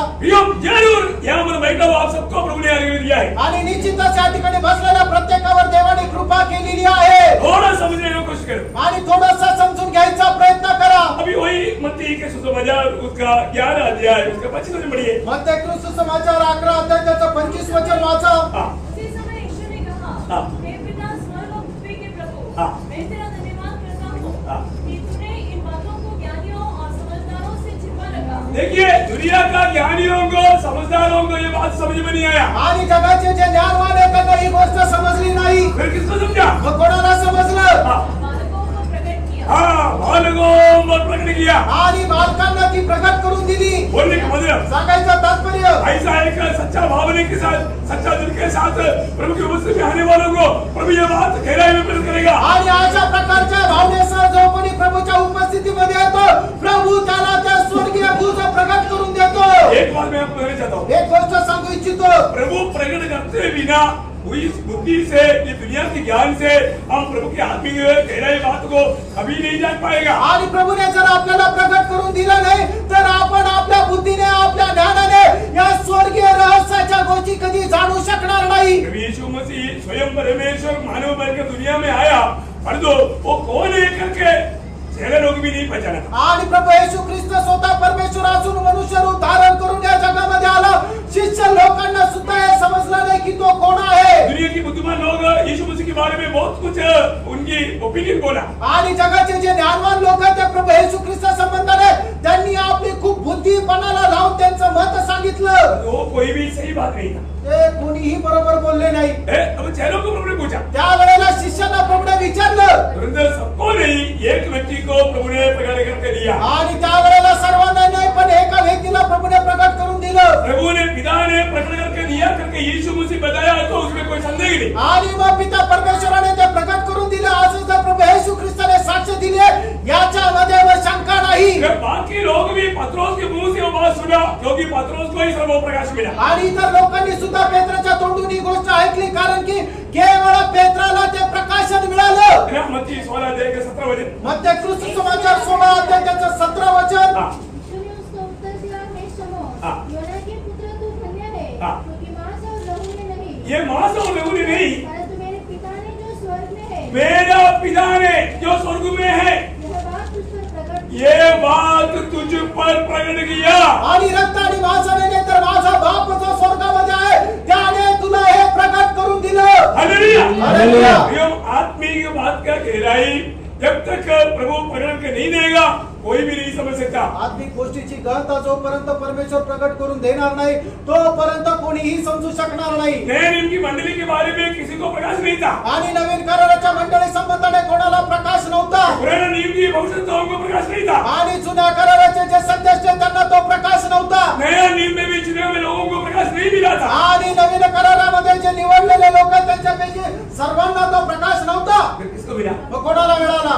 Speaker 1: जरूर यहाँ पर बैठा हुआ आप सबको प्रभु ने आगे दिया है।
Speaker 2: आणि निश्चितच या ठिकाणी बसलेल्या प्रत्येकावर देवाने कृपा केलेली आहे।
Speaker 1: थोड़ा समझने की कोशिश करो
Speaker 2: आणि थोडासा समजून घ्यायचा प्रयत्न करा।
Speaker 1: अभी वही मत्ती के सुसमाचार उसका 11 अध्याय उसका 25 वचन पढ़िए।
Speaker 2: मत्ती ख्रिस्त समाचार 11 अध्याय त्याचं 25 वचन वाचा।
Speaker 1: हाँ।
Speaker 3: उसी समय यीशु ने कहा,
Speaker 1: हाँ।
Speaker 3: हे पिता स्वर्ग और पृथ्वी के प्रभु,
Speaker 1: हाँ।
Speaker 3: मैं तेरा धन्यवाद करता हूँ
Speaker 1: हाँ।
Speaker 3: कि तूने इन बातों को ज्ञानियों और समझदारों से छिपा रखा।
Speaker 1: देखिए दुनिया का ज्ञानियों को समझदारों को ये बात समझ में नहीं आया।
Speaker 2: आणि जगाचे जे ज्ञानवान आहेत त्यांना ही गोष्ट समजली नाही।
Speaker 1: फिर किसको समझा?
Speaker 2: मग कोणाला समजलं?
Speaker 1: हाँ।
Speaker 3: बालकों को प्रकट किया।
Speaker 1: हाँ, बालकों को प्रकट किया।
Speaker 2: आणि बालकांना ती प्रकट करून दिली।
Speaker 1: बोलने का मतलब
Speaker 2: सांगायचं तात्पर्य
Speaker 1: ऐसा एक सच्चा भावना के साथ, सच्चा दिल के साथ प्रभु की उपस्थिति में आने वालों को प्रभु ये बात गहराई में प्रकट करेगा।
Speaker 2: आणि अशा प्रकारच्या भावनेसह जो कोणी प्रभूच्या उपस्थितीमध्ये येतो प्रभू त्याला त्या स्वर्गीय भूत प्रकट करून देतो।
Speaker 1: एक बात मैं आपको कहना चाहता हूँ,
Speaker 2: एक गोष्ट सांगू इच्छितो,
Speaker 1: प्रभु प्रकट करते बिना इस बुद्धि से, इस दुनिया के ज्ञान से हम प्रभु की आत्मिक गहराई बात को कभी नहीं जान पाएगा।
Speaker 2: आणि प्रभूने जर आपल्याला प्रकट करून दिलं नाही तर आपण आपल्या बुद्धीने, आपल्या ज्ञानाने या स्वर्गीय रहस्याच्या गोष्टी कधी जाणू शकणार नाही।
Speaker 1: प्रभु यीशु मसीह स्वयं परमेश्वर मानव बनकर दुनिया में आया, परंतु वो कौन है करके चेहरे लोग भी नहीं पहचाना।
Speaker 2: आणि प्रभू येशू ख्रिस्त स्वतः परमेश्वर असून मनुष्य रूप धारण करून या जगामध्ये आला। शिष्य लोकांना सुद्धा हे समजलं नाही की तो कोण आहे।
Speaker 1: दुनिया की बुद्धिमान लोग यीशु मसीह के बारे में बहुत कुछ उनकी ओपिनियन बोला।
Speaker 2: आणि जगाचे जे ज्ञानवान लोक आहेत ते प्रभू येशू ख्रिस्त संबंधाने त्यांनी आपली खूप बुद्धीपणाला लावून त्यांचं मत सांगितलं।
Speaker 1: वो कोई भी सही बात नहीं था।
Speaker 2: ते कोणीही बरोबर बोलले नाही।
Speaker 1: अब चेहरों को प्रभु ने पूछा,
Speaker 2: त्यावेळेला शिष्याला प्रभूने विचारलं,
Speaker 1: परंतु सबको नहीं, एक व्यक्ति को प्रभु ने प्रकट करके दिया।
Speaker 2: आणि त्यावेळेला सर्वांना नाही पण एका व्यक्तीला प्रभूने प्रकट करून दिलं।
Speaker 1: प्रभु ने पिता ने प्रकट करके दिया करके यीशु मसीह बताया तो उसमें कोई संदेह नहीं।
Speaker 2: आणि मग पिता परमेश्वराने ते प्रकट करून दिलं असं जर प्रभू येशू ख्रिस्ताने साक्ष दिले याच्यामध्ये व शंका नाही।
Speaker 1: बाकी लोग भी पत्रोस के मुंह से वो बात सुना, क्योंकि पत्रोस को ही सर्व प्रकाश मिला।
Speaker 2: आणि इतर लोकांनी सुद्धा पेत्राच्या तोंडून ही गोष्ट ऐकली, कारण की केवळ पेत्राला ते प्रकाशन मिळालं।
Speaker 1: मत्ती 16:17
Speaker 2: मत्ती ख्रिस्त समाचार 16 अध्याय त्याचं 17 वचन।
Speaker 5: यीशु ने उसको उत्तर दिया, हे शमौन, योना के पुत्र तू धन्य है, क्योंकि मांस और लहू ने नहीं,
Speaker 1: ये मांस और लहू ने नहीं,
Speaker 5: परंतु मेरे पिता ने जो स्वर्ग में है,
Speaker 1: मेरा पिता ने जो स्वर्ग में है,
Speaker 5: यह बात तुझ पर प्रकट
Speaker 1: ये बात तुझ पर प्रकट किया।
Speaker 2: आणि रक्त आणि मांसाने नाही तर माझा बाप जो स्वर्गामध्ये आहे त्याने तुला हे प्रकट करून दिलं।
Speaker 1: Hallelujah,
Speaker 2: hallelujah.
Speaker 1: आत्मिक बात का गहराई जब तक प्रभु प्रकट के नहीं देगा कोई भी नहीं समझ सकता।
Speaker 2: आत्मिक गोष्टीची गहनता जोपर्यंत परमेश्वर प्रकट करून देणार नाही तोपर्यंत कोणीही समजू शकणार नाही।
Speaker 1: नए नियम की मंडली के बारे में किसी को प्रकाश नहीं था।
Speaker 2: आणि नवीन कराराच्या मंडळी संबंधाने कोणाला प्रकाश नव्हता।
Speaker 1: पुराने नियम की भविष्यवाणियों को प्रकाश नहीं था।
Speaker 2: आणि जुन्या कराराचे जे संदेश त्यांना तो प्रकाश नव्हता।
Speaker 1: नया नियम में भी चुने हुए लोगों को प्रकाश नहीं मिला था।
Speaker 2: आणि नवीन करारामध्ये जे निवडलेले लोक आहेत त्यांच्यापैकी सर्वांना तो प्रकाश नव्हता।
Speaker 1: फिर किसको मिला?
Speaker 2: मग कोणाला मिळाला?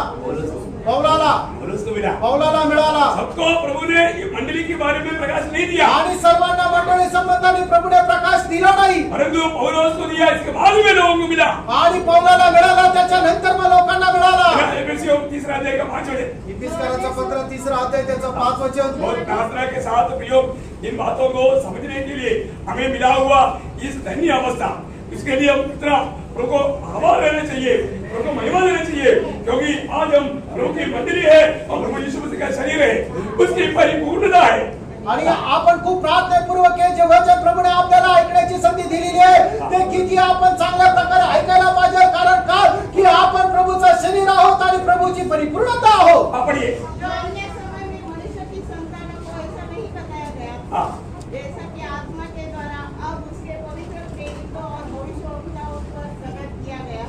Speaker 2: पौलाला।
Speaker 1: पौलुस को मिला।
Speaker 2: पौलाला मिळाला।
Speaker 1: सबको प्रभु ने ये मंडली के बारे में प्रकाश नहीं दिया,
Speaker 2: आणि सर्वांना मंडळी संबंधाने प्रभूने प्रकाश दिला नाही,
Speaker 1: परंतु पौलुस को दिया, इसके बाद में लोगों को मिला।
Speaker 2: आणि पौलाला मिळाला त्याच्यानंतर मग लोकांना मिळाला।
Speaker 1: एफेसियों 3 अध्याय का 5 वचन।
Speaker 2: इफिसकाराचं पत्र 3 अध्याय त्याचं 5 वचन।
Speaker 1: और प्रार्थना के साथ प्रयोग इन बातों को समझने के लिए हमें मिला हुआ इस धन्य अवस्था, इसके लिए हम कितना प्रभु को आभार देना चाहिए, प्रभु को महिमा देना चाहिए, क्योंकि आज हम प्रभु की मंडली है और प्रभु यीशु मसीह का शरीर है, उसकी परिपूर्णता है।
Speaker 2: आणि आपण खूप प्रार्थनापूर्वक हे जे वचन प्रभूने आपल्याला ऐकण्याची संधी दिलेली आहे ते किती आपण चांगल्या प्रकारे ऐकायला पाहिजे, कारण का की आपण प्रभूचं शरीर आहोत आणि प्रभूची परिपूर्णता आहोत।
Speaker 1: आपण ये
Speaker 4: जो अन्य समय में मनुष्य की संतानों को ऐसा नहीं बताया गया, जैसा कि आत्मा के द्वारा अब उसके पवित्र प्रेरितों और भविष्यवक्ताओं पर प्रकट किया गया।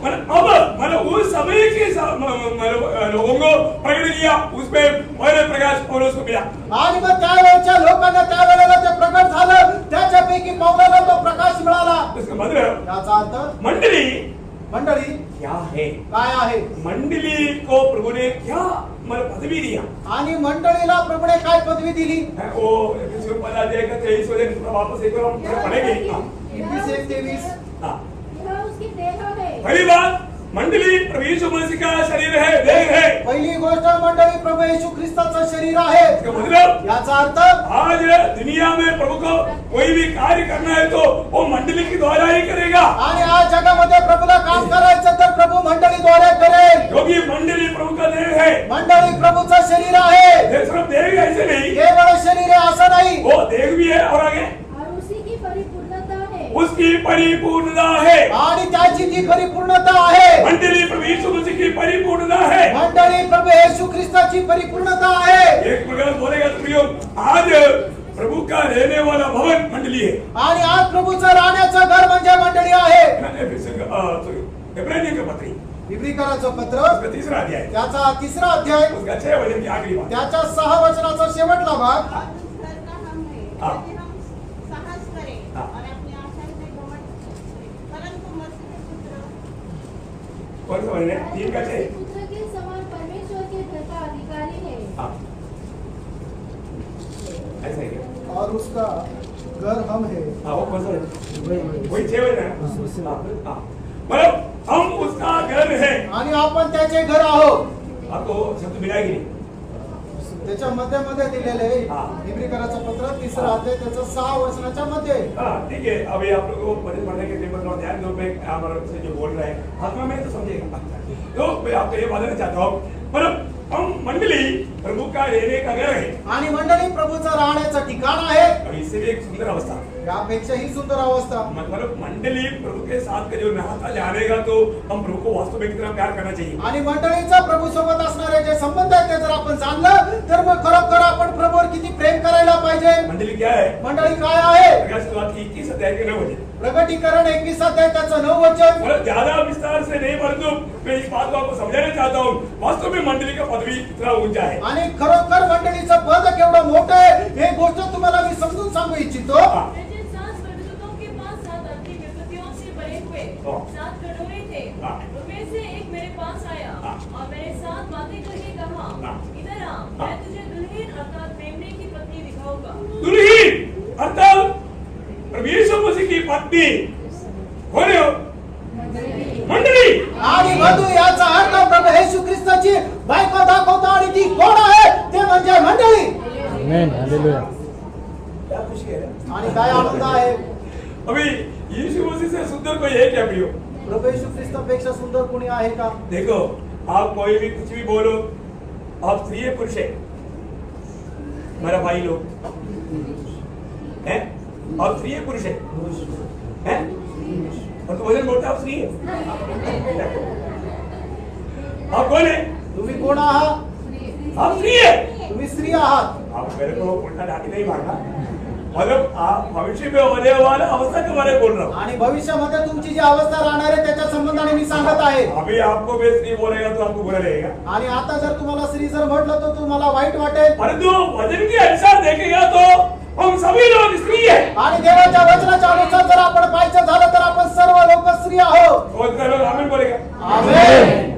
Speaker 1: मतलब उस समय के लोगों को प्रकट किया, उसमें पहले प्रकाश पौलुस को मिला।
Speaker 2: आणि मग त्यावेळच्या लोकांना त्यावेळेला ते प्रकट झालं, त्याच्यापैकी पौलाला तो प्रकाश मिळाला।
Speaker 1: इसका मतलब
Speaker 2: याचा अर्थ मंडळी
Speaker 1: क्या है?
Speaker 2: काय आहे?
Speaker 1: मंडली को प्रभु ने क्या मतलब पदवी दिया?
Speaker 2: आणि मंडळीला प्रभूने काय पदवी दिली?
Speaker 1: वो एफेसियों 5 अध्याय का 23 वचन वापस एक बार हम पढ़ेंगे।
Speaker 2: इफिसी 1:23।
Speaker 5: यह उसकी देह है।
Speaker 1: पहली बात, मंडली प्रभु यीशु मसीह का शरीर है, देह है।
Speaker 2: पहिली गोष्ट मंडळी प्रभू येशू ख्रिस्ताचं शरीर आहे।
Speaker 1: इसका मतलब
Speaker 2: याचा अर्थ
Speaker 1: आज दुनिया में प्रभु को कोई भी कार्य करना है तो वो मंडली के द्वारा ही करेगा,
Speaker 2: आणि आज जगामध्ये प्रभूला काम करायचं तर प्रभू मंडळीद्वारे करेल,
Speaker 1: क्योंकि मंडली प्रभु का देह है।
Speaker 2: मंडळी प्रभूचं शरीर आहे।
Speaker 1: सिर्फ देह ऐसे नहीं,
Speaker 2: केवळ शरीर आहे असं नाही,
Speaker 1: वो देह भी है और आगे
Speaker 5: और उसी की परिपूर्णता है।
Speaker 1: उसकी परिपूर्णता है।
Speaker 2: आणि त्याची ती परिपूर्णता आहे।
Speaker 1: मंडली प्रभु यीशु मसीह की परिपूर्णता है।
Speaker 2: मंडळी प्रभू येशू ख्रिस्ताची परिपूर्णता आहे।
Speaker 1: एक प्रकार बोलेगा तो प्रियो, आज प्रभु का रहने वाला भवन मंडली है।
Speaker 2: आणि आज प्रभूचं राहण्याचं घर म्हणजे मंडळी आहे।
Speaker 1: इब्रानियों का पत्री,
Speaker 2: इब्रिकराचं पत्र
Speaker 1: उसका 3 अध्याय,
Speaker 2: त्याचा 3 अध्याय
Speaker 1: उसका 6 वचन की आखिरी बात।
Speaker 2: त्याच्या 6 वचनाचा शेवटला भाग।
Speaker 4: और उस घर का हम है, यदि हम साहस करें और अपनी आशा में घमंड करें, परंतु मसीह के पुत्र
Speaker 1: कौन सा वचन है? 3 का 6।
Speaker 5: पुत्र के समान परमेश्वर के घर का अधिकारी है।
Speaker 1: ऐसा ही है।
Speaker 2: और उसका घर हम है
Speaker 1: वो कौन सा है? वही 6 बजे ना मतलब हम उसका घर है
Speaker 2: आणि आपण त्याचे घर आहोत.
Speaker 1: आपको शब्द मिला की नहीं?
Speaker 2: त्याच्या मध्ये दिलेले
Speaker 1: हा.
Speaker 2: इब्रिकराचं पत्र 3 अध्याय त्याचं 6 वचनाच्या मध्ये.
Speaker 1: ठीक है. अभी आप लोगों को पढ़ने के टेबल पर ध्यान दो. मैं हमारे से जो बोल रहा है आत्मा में तो समझेगा. तो मैं आपको ये बताना चाहता हूँ मतलब हम मंडली प्रभु का रहने का घर है
Speaker 2: आणि मंडळी प्रभूचं राहण्याचं ठिकाण आहे.
Speaker 1: और इससे भी एक सुंदर अवस्था
Speaker 2: यापेक्षा ही सुंदर अवस्था.
Speaker 1: मतलब मंडली प्रभु के साथ का जो नाता जानेगा तो हम प्रभु को वास्तव में कितना प्यार करना चाहिए.
Speaker 2: आणि मंडळीचा प्रभू सोबत असणारे जे संबंध आहेत ते जर आपण जाणलं तर मग खरोखर आपण प्रभूवर किती प्रेम करायला पाहिजे.
Speaker 1: मंडली क्या है?
Speaker 2: मंडळी काय आहे?
Speaker 1: प्रकाश शुरुआत की 21 अध्याय के 9 वचन.
Speaker 2: प्रकटीकरण 21 अध्याय त्याचं 9 वचन.
Speaker 1: मतलब ज्यादा विस्तार से नहीं परंतु मैं इस बात को आपको समझाना चाहता हूँ वास्तव में मंडली का पदवी कितना ऊंचा है.
Speaker 2: आणि खरोखर मंडळीचं पद केवढं मोठं आहे हे गोष्ट तुम्हाला मी समजून सांगू इच्छितो.
Speaker 3: मैं जिन 7 स्वर्गदूतों के पास 7 अग्नि विपत्तियों से भरे हुए 7 कटोरे थे उनमें से एक मेरे पास आया और मेरे साथ बातें करके कहा इधर आ मैं तुझे दुल्हन अर्थात मेमने की पत्नी दिखाऊंगा.
Speaker 1: दुल्हन अर्थात प्रभु यीशु मसीह की पत्नी कौन है? मंडली.
Speaker 2: आणि वधू याचा अर्थ प्रभू येशू ख्रिस्ताची बायको दाखवतो आणि ती कोण आहे ते म्हणजे मंडळी.
Speaker 6: आमेन. हालेलुया.
Speaker 1: क्या खुशी है.
Speaker 2: आणि काय आनंद आहे.
Speaker 1: अभी यीशु मसीह से सुंदर कोई है क्या प्रियो?
Speaker 2: प्रभू येशू ख्रिस्तापेक्षा सुंदर कोणी आहे का?
Speaker 1: देखो आप कोई भी कुछ भी बोलो आप स्त्री है पुरुष है मेरा भाई लोग हैं आप स्त्री है पुरुष है हैं और तो वजन बोलता आप स्त्री है आप कौन है?
Speaker 2: तुम्ही कोण आहात?
Speaker 1: आप स्त्री है.
Speaker 2: तुम्ही स्त्री आहात.
Speaker 1: आप मेरे को उल्टा ढाकी नहीं मारना मतलब आप भविष्य में होने वाला अवस्था के बारे में बोल रहा हूँ.
Speaker 2: आणि भविष्यामध्ये तुमची जी अवस्था राहणार आहे त्याच्या संबंधाने मी सांगत आहे.
Speaker 1: अभी आपको मैं स्त्री बोलेगा तो आपको बुरा लगेगा
Speaker 2: आणि आता जर तुम्हाला स्त्री जर म्हटलं तर तुम्हाला वाईट वाटेल.
Speaker 1: परंतु वजन के अनुसार देखेगा तो हम सभी लोग स्त्री है.
Speaker 2: आणि देवाच्या वचनाच्या अनुसार जर आपण पाहायचं झालं तर आपण सर्व लोक स्त्री आहोत.
Speaker 1: और इतना लोग आमीन बोलेगा.
Speaker 2: आमेन.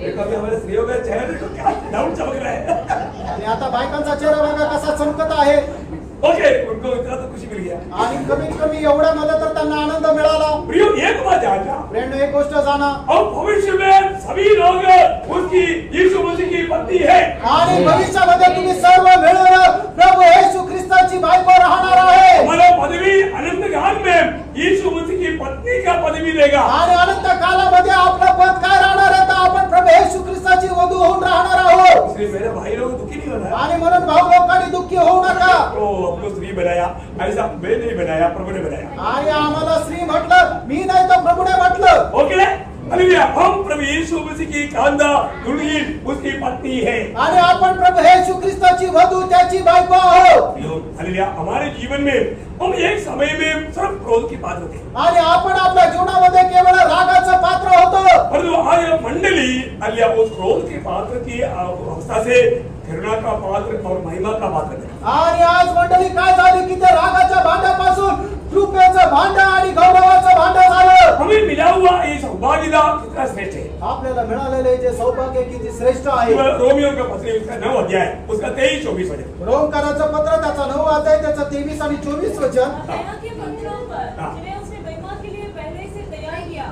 Speaker 1: कभी हमारे स्त्रियों का चेहरा देखो क्या डाउन चमक रहा है.
Speaker 2: आणि आता बायकांचा चेहरा बघा कसा चमकत आहे.
Speaker 1: ओके उनको इतना तो खुशी मिल गया.
Speaker 2: आणि कमीत कमी एवढ्या मध्ये तर त्यांना आनंद मिळाला.
Speaker 1: प्रियो एक बात जानना
Speaker 2: फ्रेंड एक गोष्ट जाणा
Speaker 1: और भविष्य में सभी लोग उसकी यीशु मसीह की पत्नी है.
Speaker 2: आणि भविष्यामध्ये तुम्ही सर्व मिळून प्रभु येशू ख्रिस्ताची बायको राहणार आहे.
Speaker 1: हमारा पदवी अनंत काल में यीशु मसीह की पत्नी का पदवी देगा.
Speaker 2: आणि अनंत कालामध्ये आपलं पद काय राहणार आहे तर आपण प्रभु येशू ख्रिस्ताची वधू होऊन राहणार आहोत.
Speaker 1: इसलिए मेरे भाई लोग दुखी नहीं होना.
Speaker 2: आणि म्हणून भाऊ लोकांनी दुःखी होऊ नका.
Speaker 1: तो हमको स्त्री बनाया ऐसा मैं नहीं बनाया प्रभु ने बनाया.
Speaker 2: आणि आम्हाला स्त्री म्हटलं मी नाही तर प्रभूने म्हटलं.
Speaker 1: Okay hallelujah. हम प्रभु यीशु मसीह की कांदा दुल्हन उसकी पत्नी है.
Speaker 2: आणि आपण प्रभु येशू ख्रिस्ताची वधू त्याची बायको आहोत.
Speaker 1: हालेलुया. हमारे जीवन में हम एक समय में सिर्फ क्रोध की बात होती है
Speaker 2: आणि आपण आपल्या जीवनामध्ये केवळ रागाचं पात्र होतो.
Speaker 1: परंतु आज मंडली अलिया उस क्रोध के पात्र की अवस्था से करुणा का पात्र और महिमा का पात्र है.
Speaker 2: आणि आज मंडळी काय झाली की ते रागाच्या भांड्यापासून कृपेचं भांड आणि गौरवाचं भांड झालं.
Speaker 1: हमें मिला हुआ ये सौभाग्यता कितना श्रेष्ठ है.
Speaker 2: आपल्याला मिळालेले जे सौभाग्य किती श्रेष्ठ आहे.
Speaker 1: रोमियो का पत्र उसका 9 अध्याय उसका 23-24 वचन.
Speaker 2: रोमकाराचं पत्र त्याचा 9 अध्याय त्याचा 23 आणि 24 वचन.
Speaker 3: दया के पत्थरों पर जिन्हें उसने महिमा के लिए पहले से तैयार किया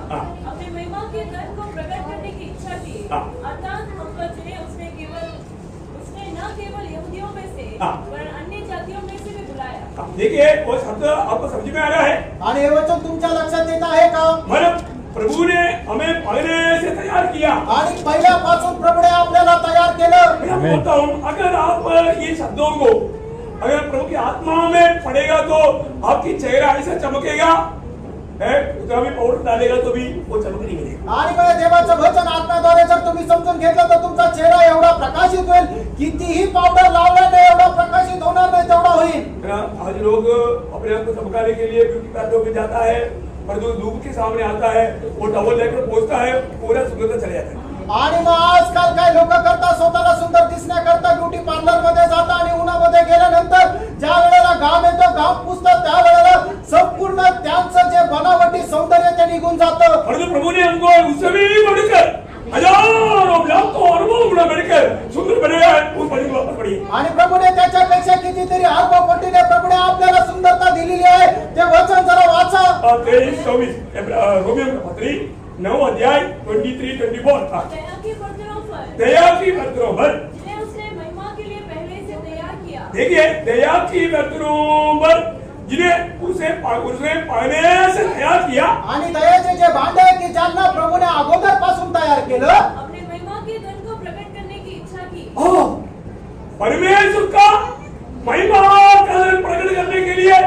Speaker 3: अपने महिमा के धन को प्रकट करने की इच्छा की अर्थात हम पर जिन्हें उसने न केवल यहूदियों में से वरन अन्य जातियों में से भी बुलाया.
Speaker 1: देखिए वो शब्द आपको समझ में आ रहा है.
Speaker 2: आणि हे वचन तुमच्या लक्षात येत आहे का?
Speaker 1: मतलब प्रभु ने हमें पहले से तैयार किया.
Speaker 2: आणि पहिल्यापासून प्रभूने आपल्याला तयार केलं.
Speaker 1: मैं बोलता हूँ अगर आप ये शब्दों को अगर प्रभु की आत्मा में पड़ेगा तो आपकी चेहरा ऐसा चमकेगा उतना भी पाउडर डालेगा तो भी वो चमक नहीं मिलेगा.
Speaker 2: आणि मग देवाचं वचन आत्म्याद्वारे जर तुम्ही समजून घेतलं तर तुमचा चेहरा एवढा प्रकाशित होईल. कितीही पावडर लावल्याने एवढा प्रकाशित होणार नाही तेवढा होईल.
Speaker 1: आज लोग अपने आप को चमकाने के लिए ब्यूटी पार्लर में जाता है पर जो धूप के सामने आता है वो टॉवल लेकर पहुंचता है पूरा सुंदरता चले जाता है.
Speaker 2: आणि मग आजकाल काय लोक करतात स्वतःला सुंदर दिसण्याकरता ब्युटी पार्लर मध्ये जातात आणि उन्हामध्ये गेल्यानंतर ज्या वेळेला घाम येतो घाम पुसतात त्या वेळेला संपूर्ण त्यांचं जे बनावटी सौंदर्य ते निघून जातं.
Speaker 1: परंतु प्रभु ने हमको उससे भी बढ़कर हजारों लाखों अरबों गुना बढ़कर सुंदर बनाया है. उस बड़ी वापस पड़ी
Speaker 2: आणि प्रभूने त्याच्यापेक्षा कितीतरी अल्प पटीने प्रभूने आपल्याला सुंदरता दिली
Speaker 1: 23-24 रोमियो का पत्री 9 अध्याय 23-24
Speaker 3: दया की बर्तनों पर
Speaker 1: दया की बर्तनों पर
Speaker 3: जिन्हें उसने महिमा के लिए पहले से तैयार किया।
Speaker 1: देखिए दया की बर्तनों पर जिन्हें उसने पहले से तैयार किया
Speaker 2: आणि दयाचे जे भांडे आहे की ज्यांना प्रभूने अगोदर पासून तयार केलं,
Speaker 3: अपने महिमा के धन को प्रकट करने की इच्छा की।
Speaker 1: परमेश्वर का महिमा का प्रकट करने के लिए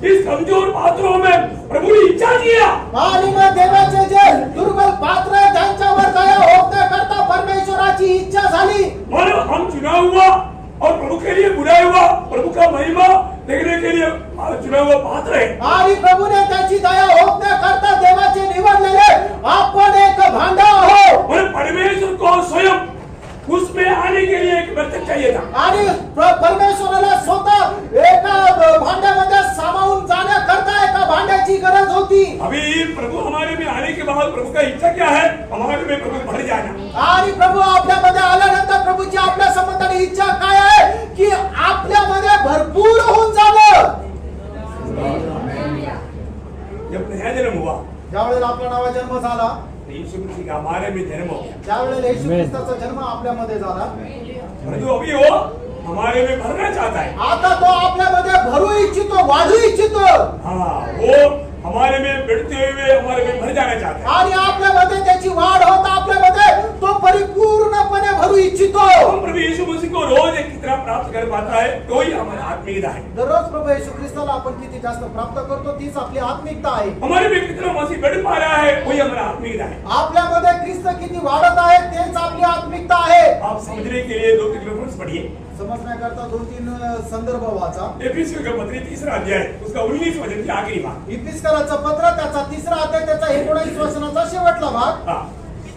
Speaker 1: इस कमजोर पात्रों में प्रभु ने इच्छा किया।
Speaker 2: आणि मग देवाचे जे दुर्बल पात्र आहे त्यांच्यावर दया करता परमेश्वराची इच्छा झाली।
Speaker 1: मानो हम चुना हुआ और प्रभु के लिए बुलाया हुआ, प्रभु का महिमा देखने के लिए चुना हुआ पात्र है।
Speaker 2: आणि प्रभूने त्याची दया करता देवाचे निवडलेले आपण एक भांडा आहोत।
Speaker 1: और परमेश्वर को स्वयं उसमें आने के लिए एक बर्तन चाहिए था।
Speaker 2: आणि परमेश्वराला स्वतः एका भांड्यामध्ये सामावून जाण्याकरता एका भांड्याची गरज होती।
Speaker 1: अभी प्रभू हमारे में आने के बाद प्रभु का इच्छा क्या है? हमारे में प्रभु भर जाना।
Speaker 2: आणि प्रभू आपल्यामध्ये आल्यानंतर प्रभूची आपल्या संबंधाने इच्छा काय आहे की आपल्यामध्ये भरपूर होऊन जावं।
Speaker 1: जब नया जन्म हुआ
Speaker 2: ज्यावेळेला आपला नवा जन्म झाला,
Speaker 1: यीशु मसीह का हमारे में जन्म हो गया,
Speaker 2: त्यावेळेला येशू ख्रिस्ताचा जन्म आपल्यामध्ये झाला।
Speaker 1: परंतु अभी वो हमारे में भरना चाहता है।
Speaker 2: आता तो आपल्यामध्ये भरू इच्छितो, वाढू इच्छितो।
Speaker 1: हाँ, वो हमारे में बढ़ते हुए हमारे में भर जाना चाहता है।
Speaker 2: आणि आपल्यामध्ये त्याची वाढ होता, आपल्यामध्ये तो परिपूर्णपणे भरू इच्छितो।
Speaker 1: हम प्रभु यीशु मसीह को रोज कितना प्राप्त कर पाता है तो ही हमारा आत्मिकता है।
Speaker 2: दररोज प्रभू येशू ख्रिस्ताला आपण किती जास्त प्राप्त करतो तीच आपली आत्मिकता आहे।
Speaker 1: हमारे में कितना मसीह बढ़ पा रहा है वही हमारा आत्मिकता है।
Speaker 2: आपल्यामध्ये ख्रिस्त किती वाढत आहे तेच आपली आत्मिकता आहे।
Speaker 1: आप समझने के लिए 2-3 रेफरेंस पढ़िए।
Speaker 2: समजण्याकरता 2-3 संदर्भ वाचा।
Speaker 1: एफिसियों का पत्र 3 अध्याय उसका 19 वचन की आखिरी बात।
Speaker 2: इफिसकराचं पत्र त्याचा 3 अध्याय त्याचा 19 वचनाचा शेवटला भाग।
Speaker 1: हाँ,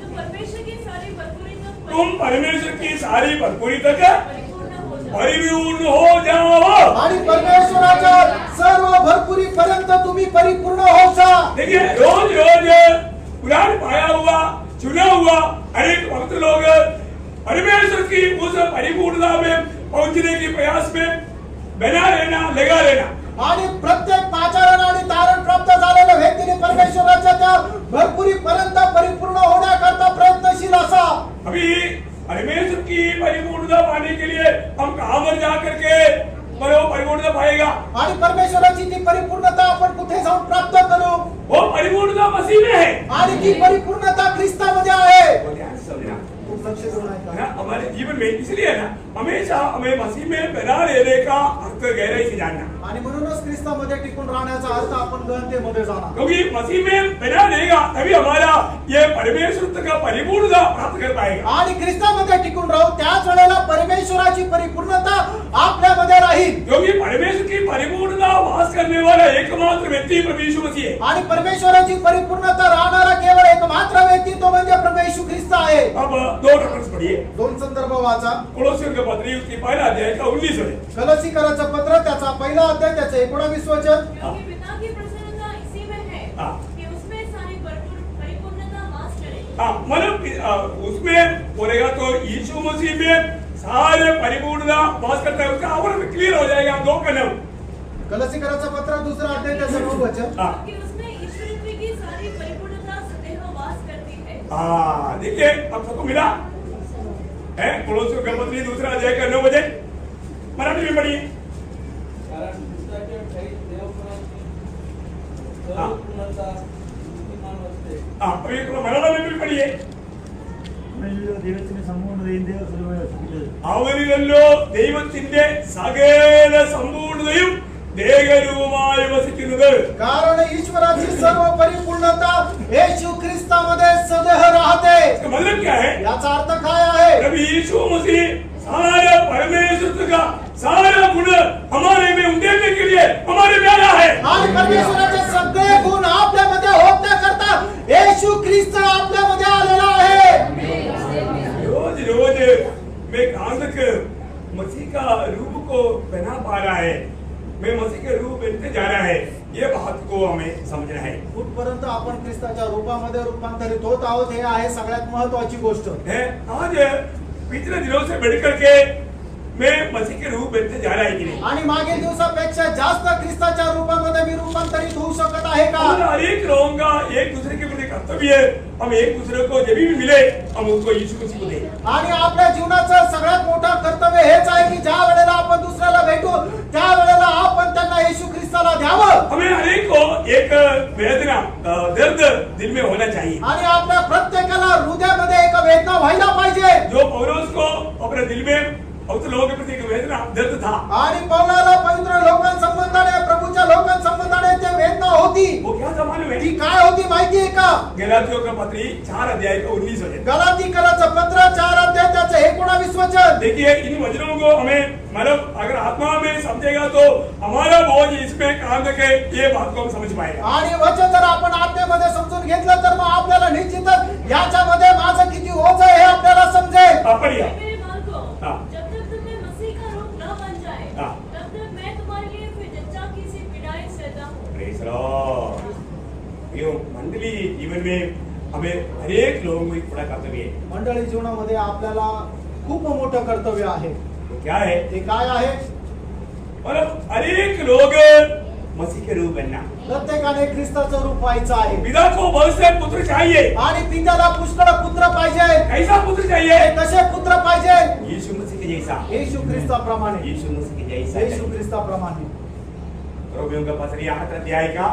Speaker 3: तुम परमेश्वर की सारी भरपूरी तक
Speaker 1: तुम परमेश्वर की सारी भरपूरी तक
Speaker 3: परिपूर्ण हो जाओ।
Speaker 1: परिपूर्ण हो जाओ।
Speaker 2: आणि परमेश्वराच्या सर्व भरपुरीपर्यंत तुम्ही परिपूर्ण होजा।
Speaker 1: देखिए रोज पुराण पाया हुआ चुना हुआ अनेक भक्त लोग परमेश्वर की उस परिपूर्णता में पहुंचने के प्रयास में बना रहना, लगा रहना।
Speaker 2: आणि प्रत्येक पाचारण आणि तारण प्राप्त झालेल्या व्यक्तीने परमेश्वराच्या त्या भरपुरीपर्यंत परिपूर्ण होण्याकरता प्रयत्नशील असा।
Speaker 1: अभी परमेश्वर की परिपूर्णता पाने के लिए हम कहां पर जा करके परिपूर्णता पाएगा?
Speaker 2: आणि परमेश्वराची ती परिपूर्णता आपण कुठे जाऊन प्राप्त करू?
Speaker 1: वो परिपूर्णता मसीह में है।
Speaker 2: आणि ती परिपूर्णता ख्रिस्तामध्ये आहे।
Speaker 1: वो ध्यान से समझना।
Speaker 2: खूप लक्ष देऊन ऐका।
Speaker 1: ना हमारे जीवन में इसलिए ना हमेशा हमें मसीह में बना रहने का अर्थ गहराई से जानना।
Speaker 2: आणि म्हणूनच ख्रिस्तामध्ये टिकून राहण्याचा अर्थ आपण गहनतेमध्ये जाणार।
Speaker 1: क्योंकि मसीह में बना रहेगा तभी हमारा ये परमेश्वर का परिपूर्णता प्राप्त कर पाएगा।
Speaker 2: आणि ख्रिस्तामध्ये टिकून राहू त्याच वेळेला परमेश्वराची परिपूर्णता आपल्यामध्ये राहील।
Speaker 1: क्योंकि परमेश्वर की परिपूर्णता वास करने वाला एकमात्र व्यक्ति प्रभु यीशु मसीह है।
Speaker 2: आणि परमेश्वराची परिपूर्णता राहणारा केवळ एकमात्र व्यक्ती तो म्हणजे प्रभू येशू ख्रिस्त आहे।
Speaker 1: अब 2 रेफरेंस पढ़िए।
Speaker 2: 2 संदर्भ वाचा।
Speaker 1: कोलोसियों का पत्र उसकी पहला अध्याय का 19 वचन।
Speaker 2: कलसीकराचं पत्र त्याचा पहिला अध्याय त्याचं 19 वचन।
Speaker 3: क्योंकि पिता की प्रसन्नता इसी में है
Speaker 1: हाँ।
Speaker 3: कि उसमें सारी परिपूर्णता वास करे।
Speaker 1: हाँ, मतलब उसमें बोलेगा तो यीशु मसीह में सारे परिपूर्णता वास करता है। उसका और क्लियर हो जाएगा 2 का 9।
Speaker 2: कलसीकराचं पत्र 2 अध्याय त्याचं 9 वचन।
Speaker 1: हाँ,
Speaker 3: कि उसमें ईश्वरत्व की सारी परिपूर्णता सदैव वास करती है।
Speaker 1: हाँ, देखिए अब सबको मिला है। कोलोसियों का पत्र 2 अध्याय का 9 वचन मराठी में पढ़िए।
Speaker 6: कारण पुस्तकाच्या ठाई देवपणाची सर्वपूर्णता बुद्धिमान असते.
Speaker 1: हाँ, अभी मराठा में भी पढ़िए।
Speaker 7: ദൈവത്തിന്റെ സമ്പൂർണ്ണതയും
Speaker 1: അവരിലല്ലോ ദൈവത്തിന്റെ സകല സമ്പൂർണതയും ദേഹരൂപമായി വസിക്കുന്നത്.
Speaker 2: कारण ईश्वराची सर्व परिपूर्णता येशू ख्रिस्तामध्ये सदैव राहते।
Speaker 1: इसका मतलब क्या है?
Speaker 2: याचा अर्थ काय आहे?
Speaker 1: प्रभु यीशु मसीह सारा परमेश्वर का सारा गुण हमारे में उंडेरने के लिए हमारे में आया है।
Speaker 2: आणि परमेश्वराचे सगळे गुण आपल्यामध्ये होण्याकरता येशू ख्रिस्त आपल्यामध्ये आलेला आहे।
Speaker 1: रोज रोज मैं कहां तक मसीह का रूप को बना पा रहा है, मैं मसीह के रूप बनते जा रहा है, ये बात को हमें समझना है।
Speaker 2: कुठपर्यंत आपण ख्रिस्ताच्या रूपामध्ये रूपांतरित होत आहोत हे आहे सगळ्यात महत्त्वाची गोष्ट
Speaker 1: है। आज पिछले दिनों से बढ़कर के मैं मसीह के रूप बनते जा रहा है कि नहीं?
Speaker 2: आणि मागील दिवसापेक्षा जास्त ख्रिस्ताच्या रूपामध्ये मी रूपांतरित होऊ शकत आहे का?
Speaker 1: हमारा हर एक लोगों का एक दूसरे के प्रति कर्तव्य है, हम एक दूसरे को जब भी मिले हम उसको यीशु मसीह को दें।
Speaker 2: आणि आपल्या जीवनाचं सगळ्यात मोठं कर्तव्य हेच आहे की ज्या वेळेला आपण दुसऱ्याला भेटू त्या वेळेला आपण त्यांना येशू ख्रिस्ताला द्यावं.
Speaker 1: हमें हर एक को एक वेदना दर्द दिल में होना चाहिए,
Speaker 2: आणि आपल्या प्रत्येकाला हृदयामध्ये एक वेदना व्हायला पाहिजे.
Speaker 1: जो पौलुस को अपने दिल में पवित्र लोगों के प्रति एक वेदना दर्द था,
Speaker 2: आणि पौलाला पवित्र लोकांसंबंधाने प्रभूच्या लोकांसंबंधाने ते वेदना होती.
Speaker 1: वो क्या था मालूम है?
Speaker 2: ती काय होती माहितीये का?
Speaker 1: गलातियों का पत्री 4 अध्याय का 19 वचन।
Speaker 2: गलातीकराचं पत्र 4 अध्याय त्याचं 19 वचन.
Speaker 1: देखिए इन वचनों को हमें मतलब अगर आत्मा में समझेगा तो हमारा बोझ इसमें काम के ये बात को हम समझ पाएगा।
Speaker 2: आणि वचन जर आपण आत्मेमध्ये समजून घेतलं तर मग आपल्याला निश्चितच याच्यामध्ये माझं किती ओझ आहे हे आपल्याला समजेल.
Speaker 1: पढ़िए।
Speaker 3: मेरे बालकों,
Speaker 1: हाँ।
Speaker 3: जब तक तुम्हें मसीह का रूप न बन जाए,
Speaker 1: हाँ।
Speaker 3: तब तक मैं तुम्हारे लिए फिर जच्चा की सी पीड़ाएं सहता हूँ।
Speaker 1: Praise Lord. यो मंडली जीवन में हमें हर एक लोगों को एक बड़ा कर्तव्य है।
Speaker 2: मंडळी जीवनामध्ये आपल्याला खूप मोठं कर्तव्य आहे.
Speaker 1: वो क्या है?
Speaker 2: ते काय आहे?
Speaker 1: मतलब हर एक लोग मसीह के रूप बनना।
Speaker 2: प्रत्येकाने ख्रिस्ताचं रूप व्हायचं आहे.
Speaker 1: पिता को बहुत से पुत्र चाहिए।
Speaker 2: आणि पित्याला पुष्कळ पुत्र पाहिजे.
Speaker 1: कैसा पुत्र चाहिए?
Speaker 2: कसे पुत्र पाहिजे?
Speaker 1: यीशु मसीह के जैसा।
Speaker 2: येशू ख्रिस्ताप्रमाणे.
Speaker 1: यीशु मसीह के जैसा।
Speaker 2: येशू ख्रिस्ताप्रमाणे.
Speaker 1: रोमियों का पत्र 8 अध्याय का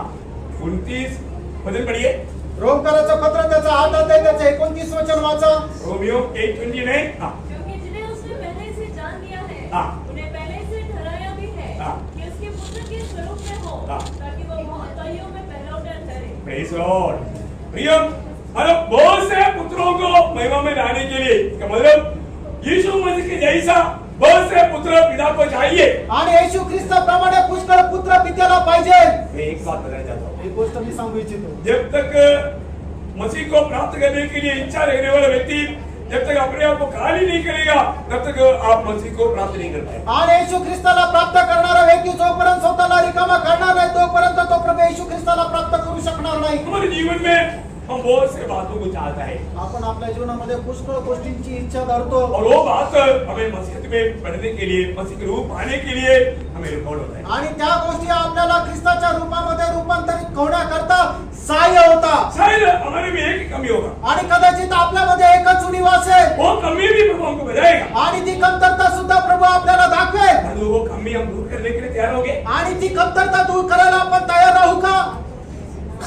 Speaker 1: 29 वचन पढ़िए।
Speaker 2: रोमकराचं पत्र त्याचा 8 अध्याय त्याचं 29 वचन वाचा.
Speaker 1: रोमियो 8:29। हाँ।
Speaker 3: क्योंकि जिन्हें उसने पहले से जान लिया है,
Speaker 1: हाँ।
Speaker 3: उन्हें पहले से ठहराया भी है
Speaker 1: हाँ।
Speaker 3: कि उसके पुत्र के स्वरूप में हो,
Speaker 1: हाँ।
Speaker 3: ताकि वो बहुताइयों में पहलौठा ठहरे।
Speaker 1: Praise Lord. प्रिय मतलब बहुत से पुत्रों को महिमा में लाने के लिए इसका मतलब यीशु मसीह के जैसा बहुत से पुत्र पिता को चाहिए।
Speaker 2: आणि येशू ख्रिस्ताप्रमाणे पुष्कळ पुत्र पित्याला पाहिजे.
Speaker 1: मैं एक बात बताना चाहता हूँ,
Speaker 2: एक गोष्ट मी सांगू इच्छितो.
Speaker 1: जब तक मसीह को प्राप्त करने के लिए इच्छा रखने वाला व्यक्ती जब तक अपने आप को खाली नहीं करेगा तब तक आप मसीह को प्राप्त नहीं कर पाएंगे।
Speaker 2: आणि येशू ख्रिस्ताला प्राप्त करणारा व्यक्ती जोपर्यंत स्वतःला रिकामा करणार नाही तोपर्यंत तो प्रभू येशू ख्रिस्ताला प्राप्त करू शकणार नाही.
Speaker 1: हमारे जीवन में हम बहुत से बातों को चाहता है
Speaker 2: आपण आपल्या जीवनामध्ये पुष्कळ गोष्टींची इच्छा धरतो.
Speaker 1: और वो बात हमें मसीह में बढ़ने के लिए मसीह के रूप आने के लिए हमें रिकॉर्ड होता है।
Speaker 2: आणि त्या गोष्टी आपल्याला ख्रिस्ताच्या रूपामध्ये रूपांतरित होण्याकरता सहाय्य होता.
Speaker 1: शायद हमारे में एक ही कमी होगा,
Speaker 2: आणि कदाचित आपल्यामध्ये एकच उणीव असेल.
Speaker 1: वो कमी भी प्रभु हमको बताएगा
Speaker 2: आणि ती कमतरता सुद्धा प्रभू आपल्याला दाखवेल.
Speaker 1: और वो कमी हम दूर करने के लिए तैयार होंगे।
Speaker 2: आणि ती कमतरता दूर करायला आपण तयार राहू का?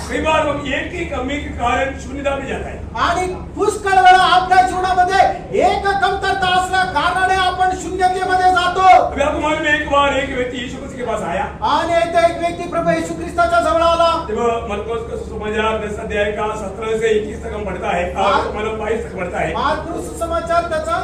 Speaker 1: कई बार हम एक ही कमी के कारण शून्यता में जाता है।
Speaker 2: आणि पुष्कळ वेळा आपल्या जीवनामध्ये एक कमतरता असल्या कारणाने आपण शून्यतेमध्ये जातो.
Speaker 1: अभी आपको मालूम है एक बार एक व्यक्ति यीशु मसीह के पास आया।
Speaker 2: आणि इथे एक व्यक्ती प्रभू येशू ख्रिस्ताच्या जवळ आला.
Speaker 1: जब मरकुस का सुसमाचार 10 अध्याय का 17 से 21 तक हम पढ़ता है, मतलब 22 तक पढ़ता है।
Speaker 2: मार्क सुसमाचार त्याचा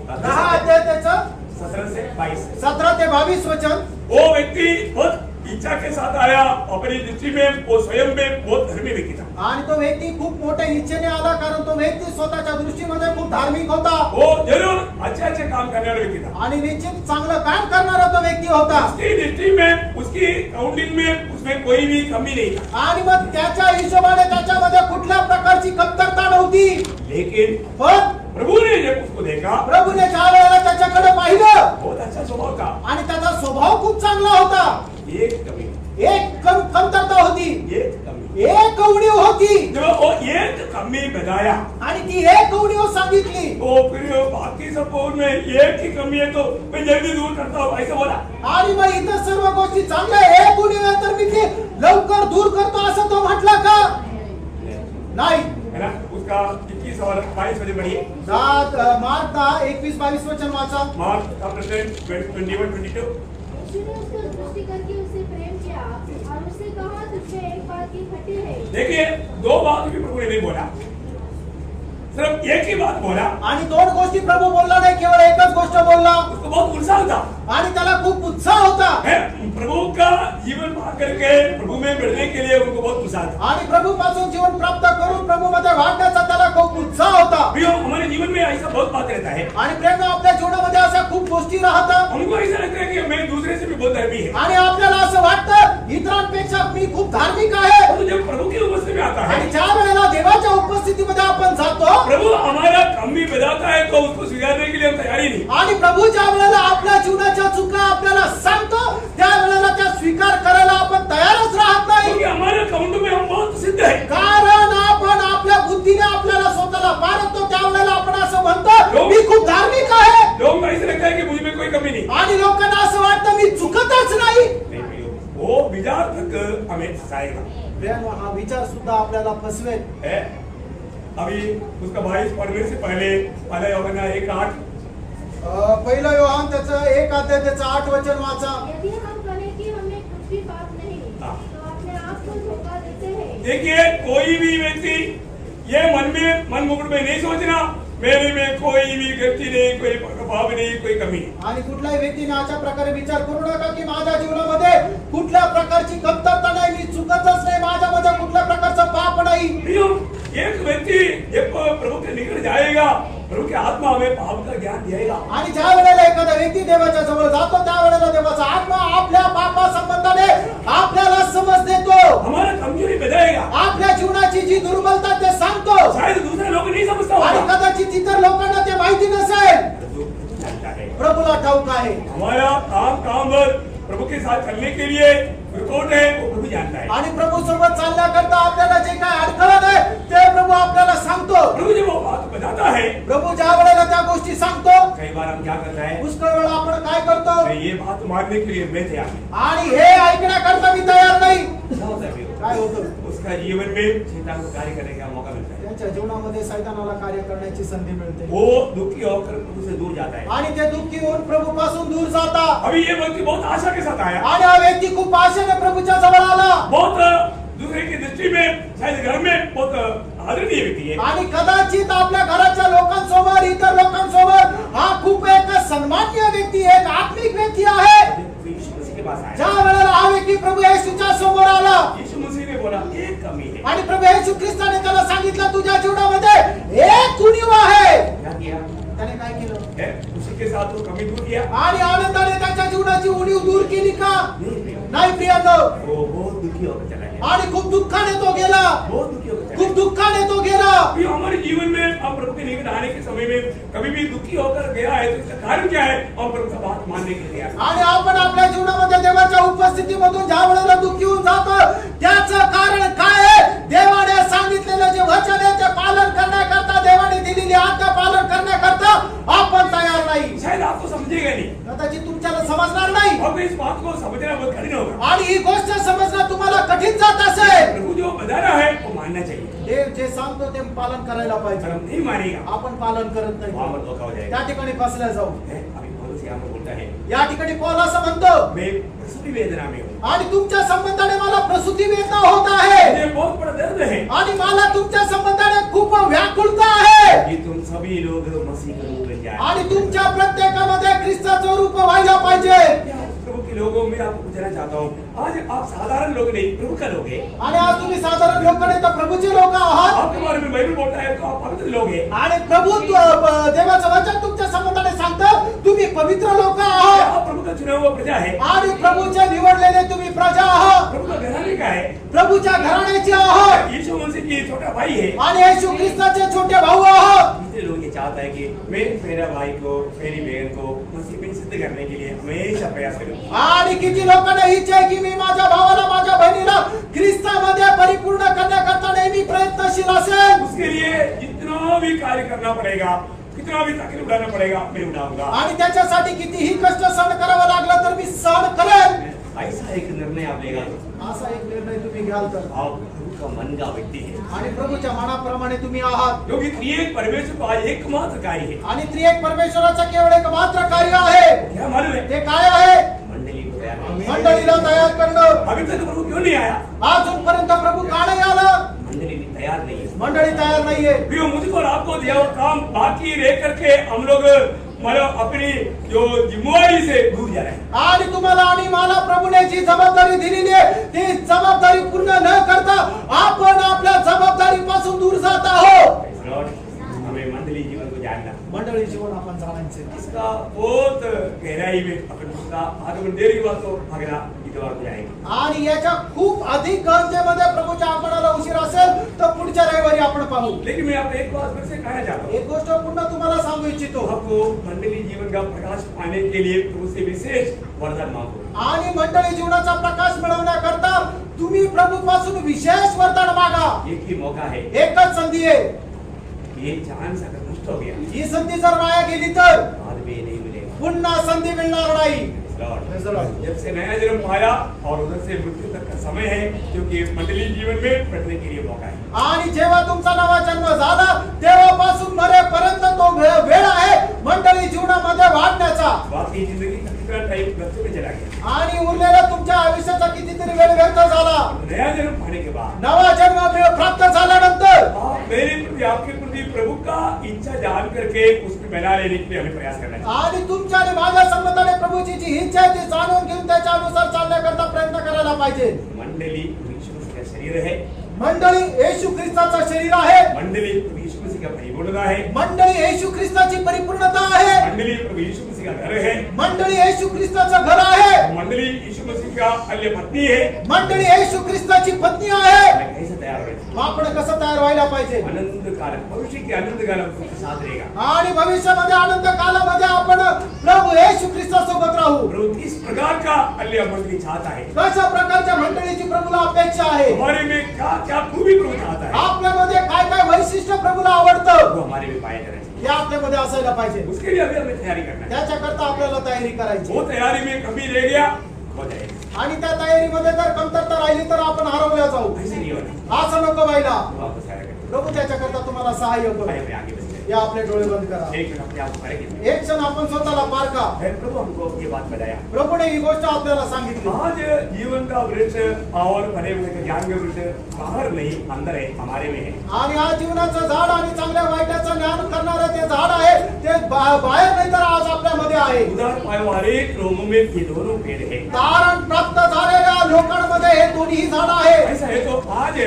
Speaker 2: 10 अध्याय त्याचा
Speaker 1: 17 से 22।
Speaker 2: 17 ते 22 वचन.
Speaker 1: वो व्यक्ति बहुत इच्छा के साथ आया, अपनी दृष्टि में वो स्वयं में बहुत धर्मी व्यक्ति था।
Speaker 2: आणि तो व्यक्ती खूप मोठ्या इच्छेने आला कारण तो व्यक्ती स्वतःच्या दृष्टीमध्ये खूप धार्मिक होता.
Speaker 1: वो जरूर अच्छे अच्छे काम करने वाला व्यक्ति था।
Speaker 2: आणि निश्चित चांगलं काम करणारा तो व्यक्ती होता.
Speaker 1: उसकी दृष्टि में उसकी काउंटिंग में उसमें कोई भी कमी नहीं था।
Speaker 2: आणि मग त्याच्या हिशोबाने त्याच्यामध्ये कुठल्या प्रकारची कमतरता नव्हती.
Speaker 1: लेकिन
Speaker 2: पण
Speaker 1: प्रभु ने जब उसको देखा,
Speaker 2: प्रभूने ज्या वेळेला त्याच्याकडे पाहिलं
Speaker 1: बहुत अच्छा स्वभाव था,
Speaker 2: आणि त्याचा स्वभाव खूप चांगला होता.
Speaker 1: एक कमी,
Speaker 2: एक कमतरता होती,
Speaker 1: एक कमी।
Speaker 2: एक उणीव होती.
Speaker 1: जब वो एक कमी बताया
Speaker 2: आणि ती एक उणीव सांगितली.
Speaker 1: तो फिर बाकी सब में एक ही कमी है तो मैं जल्दी दूर करता हूँ ऐसा बोला।
Speaker 2: आणि मग इतर सर्व गोष्टी चांगल्या आहे, एक उणीव आहे तर मी ती लवकर दूर करतो असं तो म्हटला का? नाही.
Speaker 1: है ना? उसका 21 और 22 वचन पढ़िए।
Speaker 2: मार्क 21-22 वचन वाचा.
Speaker 1: Mark chapter 21-22।
Speaker 5: यीशु ने उसको दृष्टि करके उससे प्रेम किया और उससे कहा तुझे एक बात की खटी है।
Speaker 1: देखिए दो बात भी प्रभु ने नहीं बोला, सिर्फ एक ही बात बोला।
Speaker 2: आणि दोन गोष्टी प्रभू बोलला नाही, केवळ एकच गोष्ट बोलला.
Speaker 1: उसको बहुत उत्साह था,
Speaker 2: आणि त्याला खूप उत्साह होता.
Speaker 1: है प्रभु का जीवन पा करके प्रभु में बढ़ने के लिए उनको बहुत उत्साह था।
Speaker 2: आणि प्रभू पासून जीवन प्राप्त करून प्रभू मध्ये वाढण्याचा त्याला खूप उत्साह होता.
Speaker 1: प्रियो, हमारे जीवन में ऐसा बहुत बात रहता है।
Speaker 2: आणि प्रेम आपल्या जीवनामध्ये अशा खूप गोष्टी राहतात.
Speaker 1: हमको ऐसा लगता है कि मैं दूसरे से भी बहुत धर्मी है,
Speaker 2: आणि आपल्याला असं वाटतं इतरांपेक्षा मी खूप धार्मिक आहे.
Speaker 1: तो जब प्रभु की उपस्थिति में आता है,
Speaker 2: आणि ज्या वेळेला देवाच्या उपस्थितीमध्ये आपण जातो
Speaker 1: प्रभु हमारा कमी बताता है तो उसको स्वीकारने के लिए हम तैयारी नहीं।
Speaker 2: आणि प्रभू ज्या वेळेला आपल्या जीवनाच्या चुका आपल्याला सांगतो त्या वेळेला त्या स्वीकार करायला आपण तयारच राहत नाही.
Speaker 1: तक हमें फंसाएगा।
Speaker 2: प्रियानो, हा विचार सुद्धा आपल्याला फसवेल।
Speaker 1: है अभी उसका 22 पढ़ने से पहले पहला यूहन्ना 1:8
Speaker 2: पहिला योहान त्याचं 1 अध्याय त्याचं 8 वचन वाचा।
Speaker 5: यदि हम कहें कि हमें कुछ भी पाप नहीं,
Speaker 1: हाँ।
Speaker 5: तो अपने आप को धोखा देते हैं।
Speaker 1: देखिए, कोई भी व्यक्ति ये मन मुकुट में नहीं सोचना मेरे में कोई भी गलती नहीं, कोई पाप नहीं, कोई कमी नहीं।
Speaker 2: आणि कुठल्याही व्यक्तीने अशा प्रकारे विचार करू नका की माझ्या जीवनामध्ये कुठल्या प्रकारची कमतरता नाही, मी चुकतच नाही, माझ्यामध्ये कुठल्या प्रकारचं पाप नाही।
Speaker 1: एक व्यक्ति जब प्रभु के निकट जाएगा, प्रभु की आत्मा हमें पाप का ज्ञान देगा।
Speaker 2: आणि ज्या वेळेला एखादा व्यक्ती देवाच्या जवळ जातो त्यावेळेला देवाचा आत्मा आपल्या पापा संबंधाने आपल्याला समज देतो,
Speaker 1: हमारा कमजोरी बताएगा,
Speaker 2: आपल्या जीवनाची जी दुर्बलता ते सांगतो।
Speaker 1: शायद दूसरे लोग नहीं समझता
Speaker 2: आणि
Speaker 1: होगा,
Speaker 2: कदाचित इतर लोकांना ते माहिती नसेल,
Speaker 1: प्रभु जानता है।
Speaker 2: प्रभूला ठाऊक आहे।
Speaker 1: हमारा काम पर प्रभु के साथ चलने के लिए रिपोर्ट है, वो प्रभु जानता है।
Speaker 2: आणि प्रभू सोबत चालण्याकरता आपल्याला जे काय अडथळा आहे ते प्रभू आपल्याला सांगतो।
Speaker 1: प्रभु जब वो बात बताता है,
Speaker 2: प्रभू ज्या वेळेला त्या गोष्टी सांगतो,
Speaker 1: कई बार हम क्या करता है,
Speaker 2: पुष्कळ वेळा आपण काय करतो,
Speaker 1: ये बात मानने के लिए मैं तैयार हूं।
Speaker 2: आणि हे ऐकण्याकरता मी तयार नाही।
Speaker 1: क्या होता है?
Speaker 2: काय होतं?
Speaker 1: उसका जीवन में शैतान को कार्य करने का मौका मिलता है,
Speaker 2: त्यांच्या जीवनामध्ये सैतानाला कार्य करण्याची संधी मिळते,
Speaker 1: वो दुखी होकर प्रभु से दूर जाता है।
Speaker 2: आणि ते दुःखी होऊन प्रभूपासून दूर जाता।
Speaker 1: अभी ये व्यक्ति बहुत आशा के साथ आया,
Speaker 2: आणि हा व्यक्ती खूप आशेने प्रभूच्या जवळ आला,
Speaker 1: बहुत दूसरे की दृष्टि में शायद घर में बहुत आदरणीय व्यक्ति है,
Speaker 2: आणि कदाचित आपल्या घराच्या लोकांसमोर, इतर लोकांसमोर हा खूप एक सन्माननीय व्यक्ती, एक आत्मिक व्यक्ती आहे।
Speaker 1: यीशु मसीह के पास आया,
Speaker 2: ज्या वेळेला हा व्यक्ती प्रभू येशूच्या समोर आला,
Speaker 1: यीशु मसीह ने बोला एक कमी है।
Speaker 2: आणि प्रभू येशू ख्रिस्ताने त्याला सांगितलं तुझ्या जीवनामध्ये एक उणीव आहे।
Speaker 1: क्या किया
Speaker 2: त्याने काय केलं?
Speaker 1: है? उसी के साथ वो कमी दूर किया,
Speaker 2: आणि आनंदाने त्याच्या जीवनाची उणीव दूर केली का?
Speaker 1: नहीं प्रिय,
Speaker 2: नाही प्रियांनो,
Speaker 1: वो बहुत दुखी होकर चला गया,
Speaker 2: आणि खूप दुःखाने तो गेला,
Speaker 1: बहुत दुखी होकर चला
Speaker 2: खूप
Speaker 1: गया।
Speaker 2: दुःखाने तो गेला।
Speaker 1: अभी हमारे जीवन में हम प्रभु के निकट आने के समय में कभी भी दुखी होकर गया है तो इसका कारण क्या है? हम प्रभु का बात मानने के लिए आए।
Speaker 2: आणि आपण आपल्या जीवनामध्ये देवाच्या उपस्थितीमधून ज्या वेळेला दुःखी होऊन जातो त्याचं कारण काय आहे? देवाने सांगितलेलं जे वचन आहे ते पालन करण्याकरता, देवाने दिलेली आज्ञा पालन करण्याकरता आपण तयार नाही।
Speaker 1: शायद आपको समझेगा नहीं,
Speaker 2: कदाचित तुमच्याला समजणार नाही,
Speaker 1: आपको इस बात को समझना बहुत कठिन होगा।
Speaker 2: आणि ही गोष्ट समजणं तुम्हाला कठीण जात असेल।
Speaker 1: प्रभु जो बता रहा है वो मानना चाहिए,
Speaker 2: देव जे सांगतो ते पालन करायला
Speaker 1: अगर
Speaker 2: पाहिजे।
Speaker 1: हम नहीं मानेगा
Speaker 2: आपण पालन करत
Speaker 1: वहां
Speaker 2: नाही,
Speaker 1: पर धोखा हो जाएगा।
Speaker 2: त्या ठिकाणी फसल्या जाऊ।
Speaker 1: है? अभी पौलुस यहाँ पर बोलता है,
Speaker 2: या ठिकाणी पौल असं म्हणतो,
Speaker 1: मैं प्रसूति वेदना में हूँ,
Speaker 2: आणि तुमच्या संबंधाने मला प्रसूती वेदना होत आहे,
Speaker 1: मुझे बहुत बड़ा दर्द है
Speaker 2: आणि मला तुमच्या संबंधाने खूप व्याकुलता आहे,
Speaker 1: कि तुम सभी लोग मसीह के रूप में जाए।
Speaker 2: आणि तुमच्या प्रत्येकामध्ये ख्रिस्ताचं रूप व्हायला पाहिजे।
Speaker 1: प्रभु के लोगों में आपको पूछना चाहता हूँ, आज आप साधारण लोग नहीं प्रभु का लोग हैं।
Speaker 2: आणि आज तुम्ही साधारण लोक नाही तर प्रभूचे लोक आहात,
Speaker 1: आपके बारे में बाइबल बोलता है तो आप पवित्र लोग हैं।
Speaker 2: आणि प्रभू देवाचं वचन तुमच्या संबंधाने सांगतं तुम्ही पवित्र लोक आहात,
Speaker 1: आप प्रभु का चुना हुआ प्रजा है,
Speaker 2: आणि प्रभूचे निवडलेले तुम्ही प्रजा आहात,
Speaker 1: प्रभु का घराने का है,
Speaker 2: प्रभूच्या घराण्याचे आहात,
Speaker 1: यीशु मसीह की छोटा भाई है।
Speaker 2: आणि येशू ख्रिस्ताचे छोटे भाऊ आहात।
Speaker 1: दूसरे लोग ये चाहता है कि मैं मेरा भाई को, मेरी बहन को मसीह में सिद्ध करने के लिए हमेशा प्रयास करूं।
Speaker 2: आणि किती लोकांना इच्छा आहे की मी माझ्या भावाला, माझ्या बहिणीला ख्रिस्तामध्ये परिपूर्ण करण्याकरता नेहमी प्रयत्नशील असेल।
Speaker 1: उसके लिए जितना भी कार्य करना पड़ेगा, कितना भी तकलीफ उठाना पड़ेगा, मैं उठाऊंगा।
Speaker 2: आणि त्याच्यासाठी कितीही कष्ट सहन करावं लागलं तर मी सहन करेन।
Speaker 1: ऐसा एक निर्णय आप लेगा तो
Speaker 2: असा एक निर्णय तुम्ही घ्याल तर,
Speaker 1: आप प्रभु का मन का व्यक्ति है,
Speaker 2: आणि प्रभूच्या मनाप्रमाणे तुम्ही आहात,
Speaker 1: क्योंकि त्रिएक परमेश्वर का एकमात्र कार्य है।
Speaker 2: आणि त्रिएक परमेश्वराचं केवळ एक मात्र कार्य आहे।
Speaker 1: क्या मालूम है?
Speaker 2: ते काय आहे?
Speaker 1: मंडली को तैयार करना।
Speaker 2: मंडळीला तयार करणं।
Speaker 1: अभी तक प्रभु क्यों नहीं आया?
Speaker 2: अजूनपर्यंत प्रभू का नाही आला?
Speaker 1: मंडली भी तैयार नहीं है।
Speaker 2: मंडळी तयार नाहीये।
Speaker 1: प्रियो, मुझको और आपको दिया हुआ काम बाकी रह करके हम लोग मतलब अपनी जो जिम्मेवारी से दूर जा रहे हैं।
Speaker 2: आणि तुम्हाला आणि मला प्रभूने जी जबाबदारी दिलेली आहे ती जबाबदारी पूर्ण न करता आपण आपल्या जबाबदारीपासून दूर जात आहोत।
Speaker 1: हमें मंडली जीवन को जानना,
Speaker 2: मंडळी जीवन आपण जाणायचे,
Speaker 1: इसका बहुत गहराई में अपन उसका आगमन देर की बात तो भागना इतवार को जाएगी।
Speaker 2: आणि याच्या खूप अधिक गहनतेमध्ये प्रभूच्या आगमनाला उशीर असेल तर पुढच्या रविवारी आपण पाहू।
Speaker 1: लेकिन मैं आपको एक बात फिर से कहना चाहता हूँ,
Speaker 2: एक गोष्ट पुन्हा तुम्हाला सांगू इच्छितो,
Speaker 1: आपको मंडली जीवन का प्रकाश पाने के लिए प्रभु से विशेष वरदान मांगो।
Speaker 2: आणि मंडळी जीवनाचा प्रकाश मिळवण्याकरता तुम्ही प्रभूपासून विशेष वरदान मागा।
Speaker 1: एक ही मौका है,
Speaker 2: एकच संधी आहे,
Speaker 1: ये चांस अगर नष्ट हो गया
Speaker 2: ही संधी जर वाया गेली तर
Speaker 1: बाद में नहीं मिलेगा।
Speaker 2: पुन्हा संधी मिळणार नाही। Praise the Lord.
Speaker 1: जब से नया जन्म पाया और उधर से मृत्यु तक का समय है, क्योंकि मंडली जीवन में बढ़ने के लिए मौका है।
Speaker 2: आणि जेव्हा तुमचा नवा जन्म झाला तेव्हापासून मरेपर्यंत तो वेळ आहे मंडळी जीवनामध्ये वाढण्याचा.
Speaker 1: बाकी जिंदगी का कितना टाइम व्यर्थ में चला गया,
Speaker 2: आणि उरलेला तुमच्या आयुष्याचा कितीतरी वेळ व्यर्थ झाला.
Speaker 1: नया जन्म पाने के बाद
Speaker 2: नवा जन्म प्राप्त झाल्यानंतर
Speaker 1: आप मेरे प्रति आपके प्रति प्रभु का इच्छा जान करके उसमें बना लेने के लिए हमें प्रयास करना चाहिए।
Speaker 2: आणि तुमच्या आणि माझ्या संबंधाने प्रभूची जी इच्छा आहे ती जाणून घेऊन त्याच्या अनुसार चालण्याकरता प्रयत्न करायला पाहिजे.
Speaker 1: मंडली यीशु मसीह का शरीर है,
Speaker 2: मंडळी येशू ख्रिस्ताचं शरीर आहे.
Speaker 1: मंडली प्रभु यीशु मसीह का परिपूर्णता है,
Speaker 2: मंडळी येशू ख्रिस्ताची परिपूर्णता आहे.
Speaker 1: मंडली प्रभु यीशु मसीह का घर है,
Speaker 2: मंडळी येशू ख्रिस्ताचं घर आहे.
Speaker 1: मंडली यीशु मसीह का अल्य पत्नी है।
Speaker 2: मंडळी येशू ख्रिस्ताची पत्नी आहे.
Speaker 1: हमें कैसे तैयार हो रहे
Speaker 2: मग आपण कसं तयार व्हायला पाहिजे.
Speaker 1: आनंद काल भविष्य के आनंद काल आपके साथ रहेगा।
Speaker 2: आणि भविष्यामध्ये आनंद कालामध्ये आपण प्रभू येशू ख्रिस्तासोबत राहू.
Speaker 1: प्रभु किस प्रकार का अल्य मंडली चाहता है,
Speaker 2: कशा प्रकारच्या मंडळीची प्रभूला अपेक्षा आहे.
Speaker 1: हमारे में क्या क्या खूबी प्रभु चाहता है,
Speaker 2: आपल्यामध्ये काय काय वैशिष्ट्य प्रभूला आवडतं
Speaker 1: वो हमारे में पाया जाना चाहिए।
Speaker 2: हे आपल्यामध्ये असायला पाहिजे.
Speaker 1: उसके लिए अभी हमें तैयारी करना है।
Speaker 2: त्याच्याकरता आपल्याला तयारी करायची.
Speaker 1: वो तैयारी में कमी रह गया हो जाएगा,
Speaker 2: आणि त्या तयारीमध्ये जर कमतरता राहिली तर आपण हरवल्या जाऊ.
Speaker 1: ऐसे नहीं होना।
Speaker 2: असं नको व्हायला.
Speaker 1: वो आपको तैयार करें।
Speaker 2: प्रभू त्याच्याकरता तुम्हाला सहाय्य करू.
Speaker 1: आइए, हमें आगे बढ़ते हैं।
Speaker 2: या आपले डोळे बंद करा.
Speaker 1: एक मिनट अपने आप को करेंगे।
Speaker 2: एक क्षण आपण स्वतःला पारखा.
Speaker 1: प्रभु हमको ये बात बताया,
Speaker 2: प्रभूने ही गोष्ट आपल्याला सांगितली.
Speaker 1: आज जीवन का वृक्ष और बने हुए ज्ञान के वृक्ष बाहर नहीं अंदर है, हमारे में है।
Speaker 2: आणि आज जीवनाचं झाड आणि चांगल्या वाईटाचं ज्ञान करणारं ते झाड आहे ते बाहेर नाही तर आज आपल्यामध्ये आहे.
Speaker 1: उदार पाए वाले लोगों में ये दोनों पेड़ है।
Speaker 2: तारण प्राप्त झालेल्या लोकांमध्ये हे दोन्ही झाड आहे.
Speaker 1: ऐसा है तो आज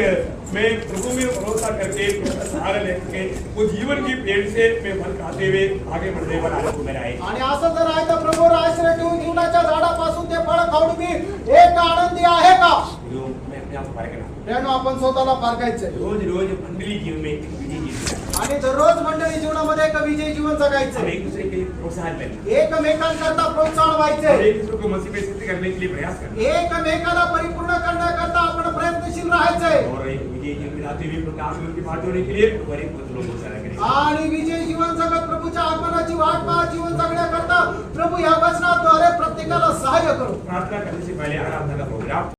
Speaker 1: मैं प्रभु में भरोसा करके प्रभु का सहारा लेके वो जीवन की पेड़ से मैं फल खाते हुए आगे बढ़ने वाला आनंद मेरा है।
Speaker 2: आणि असं जर आहे तर प्रभूवर आश्रय ठेवून जीवनाच्या झाडापासून ते फळ खाऊन मी एक आनंदी आहे का.
Speaker 1: मैं अपने आप को पार करना,
Speaker 2: त्यानं आपण स्वतःला पारखायचंय.
Speaker 1: रोज रोज मंडली जीवन में एक विजय जीवन
Speaker 2: आणि दररोज मंडळी जीवनामध्ये एक विजयी जीवन
Speaker 1: हम
Speaker 2: जगायचं.
Speaker 1: एक दूसरे के लिए प्रोत्साहन लेना,
Speaker 2: एकमेकांकरता प्रोत्साहन
Speaker 1: और
Speaker 2: व्हायचे.
Speaker 1: एक दूसरे को मसीह में सिद्ध करने के लिए प्रयास करना,
Speaker 2: एकमेकाला परिपूर्ण करण्याकरता आपण प्रयत्नशील राहायचंय.
Speaker 1: और एक विजय जीवन में आते हुए प्रभु आगमन की बात होने के लिए बड़े लोगों को सारा करें।
Speaker 2: आणि विजय जीवन जगत प्रभूच्या आगमनाची वाट पाहत जीवन जगण्याकरता प्रभू या वचनाद्वारे प्रत्येकाला सहाय्य करू.
Speaker 1: प्रार्थना करने से पहले अगर आपका प्रोग्राम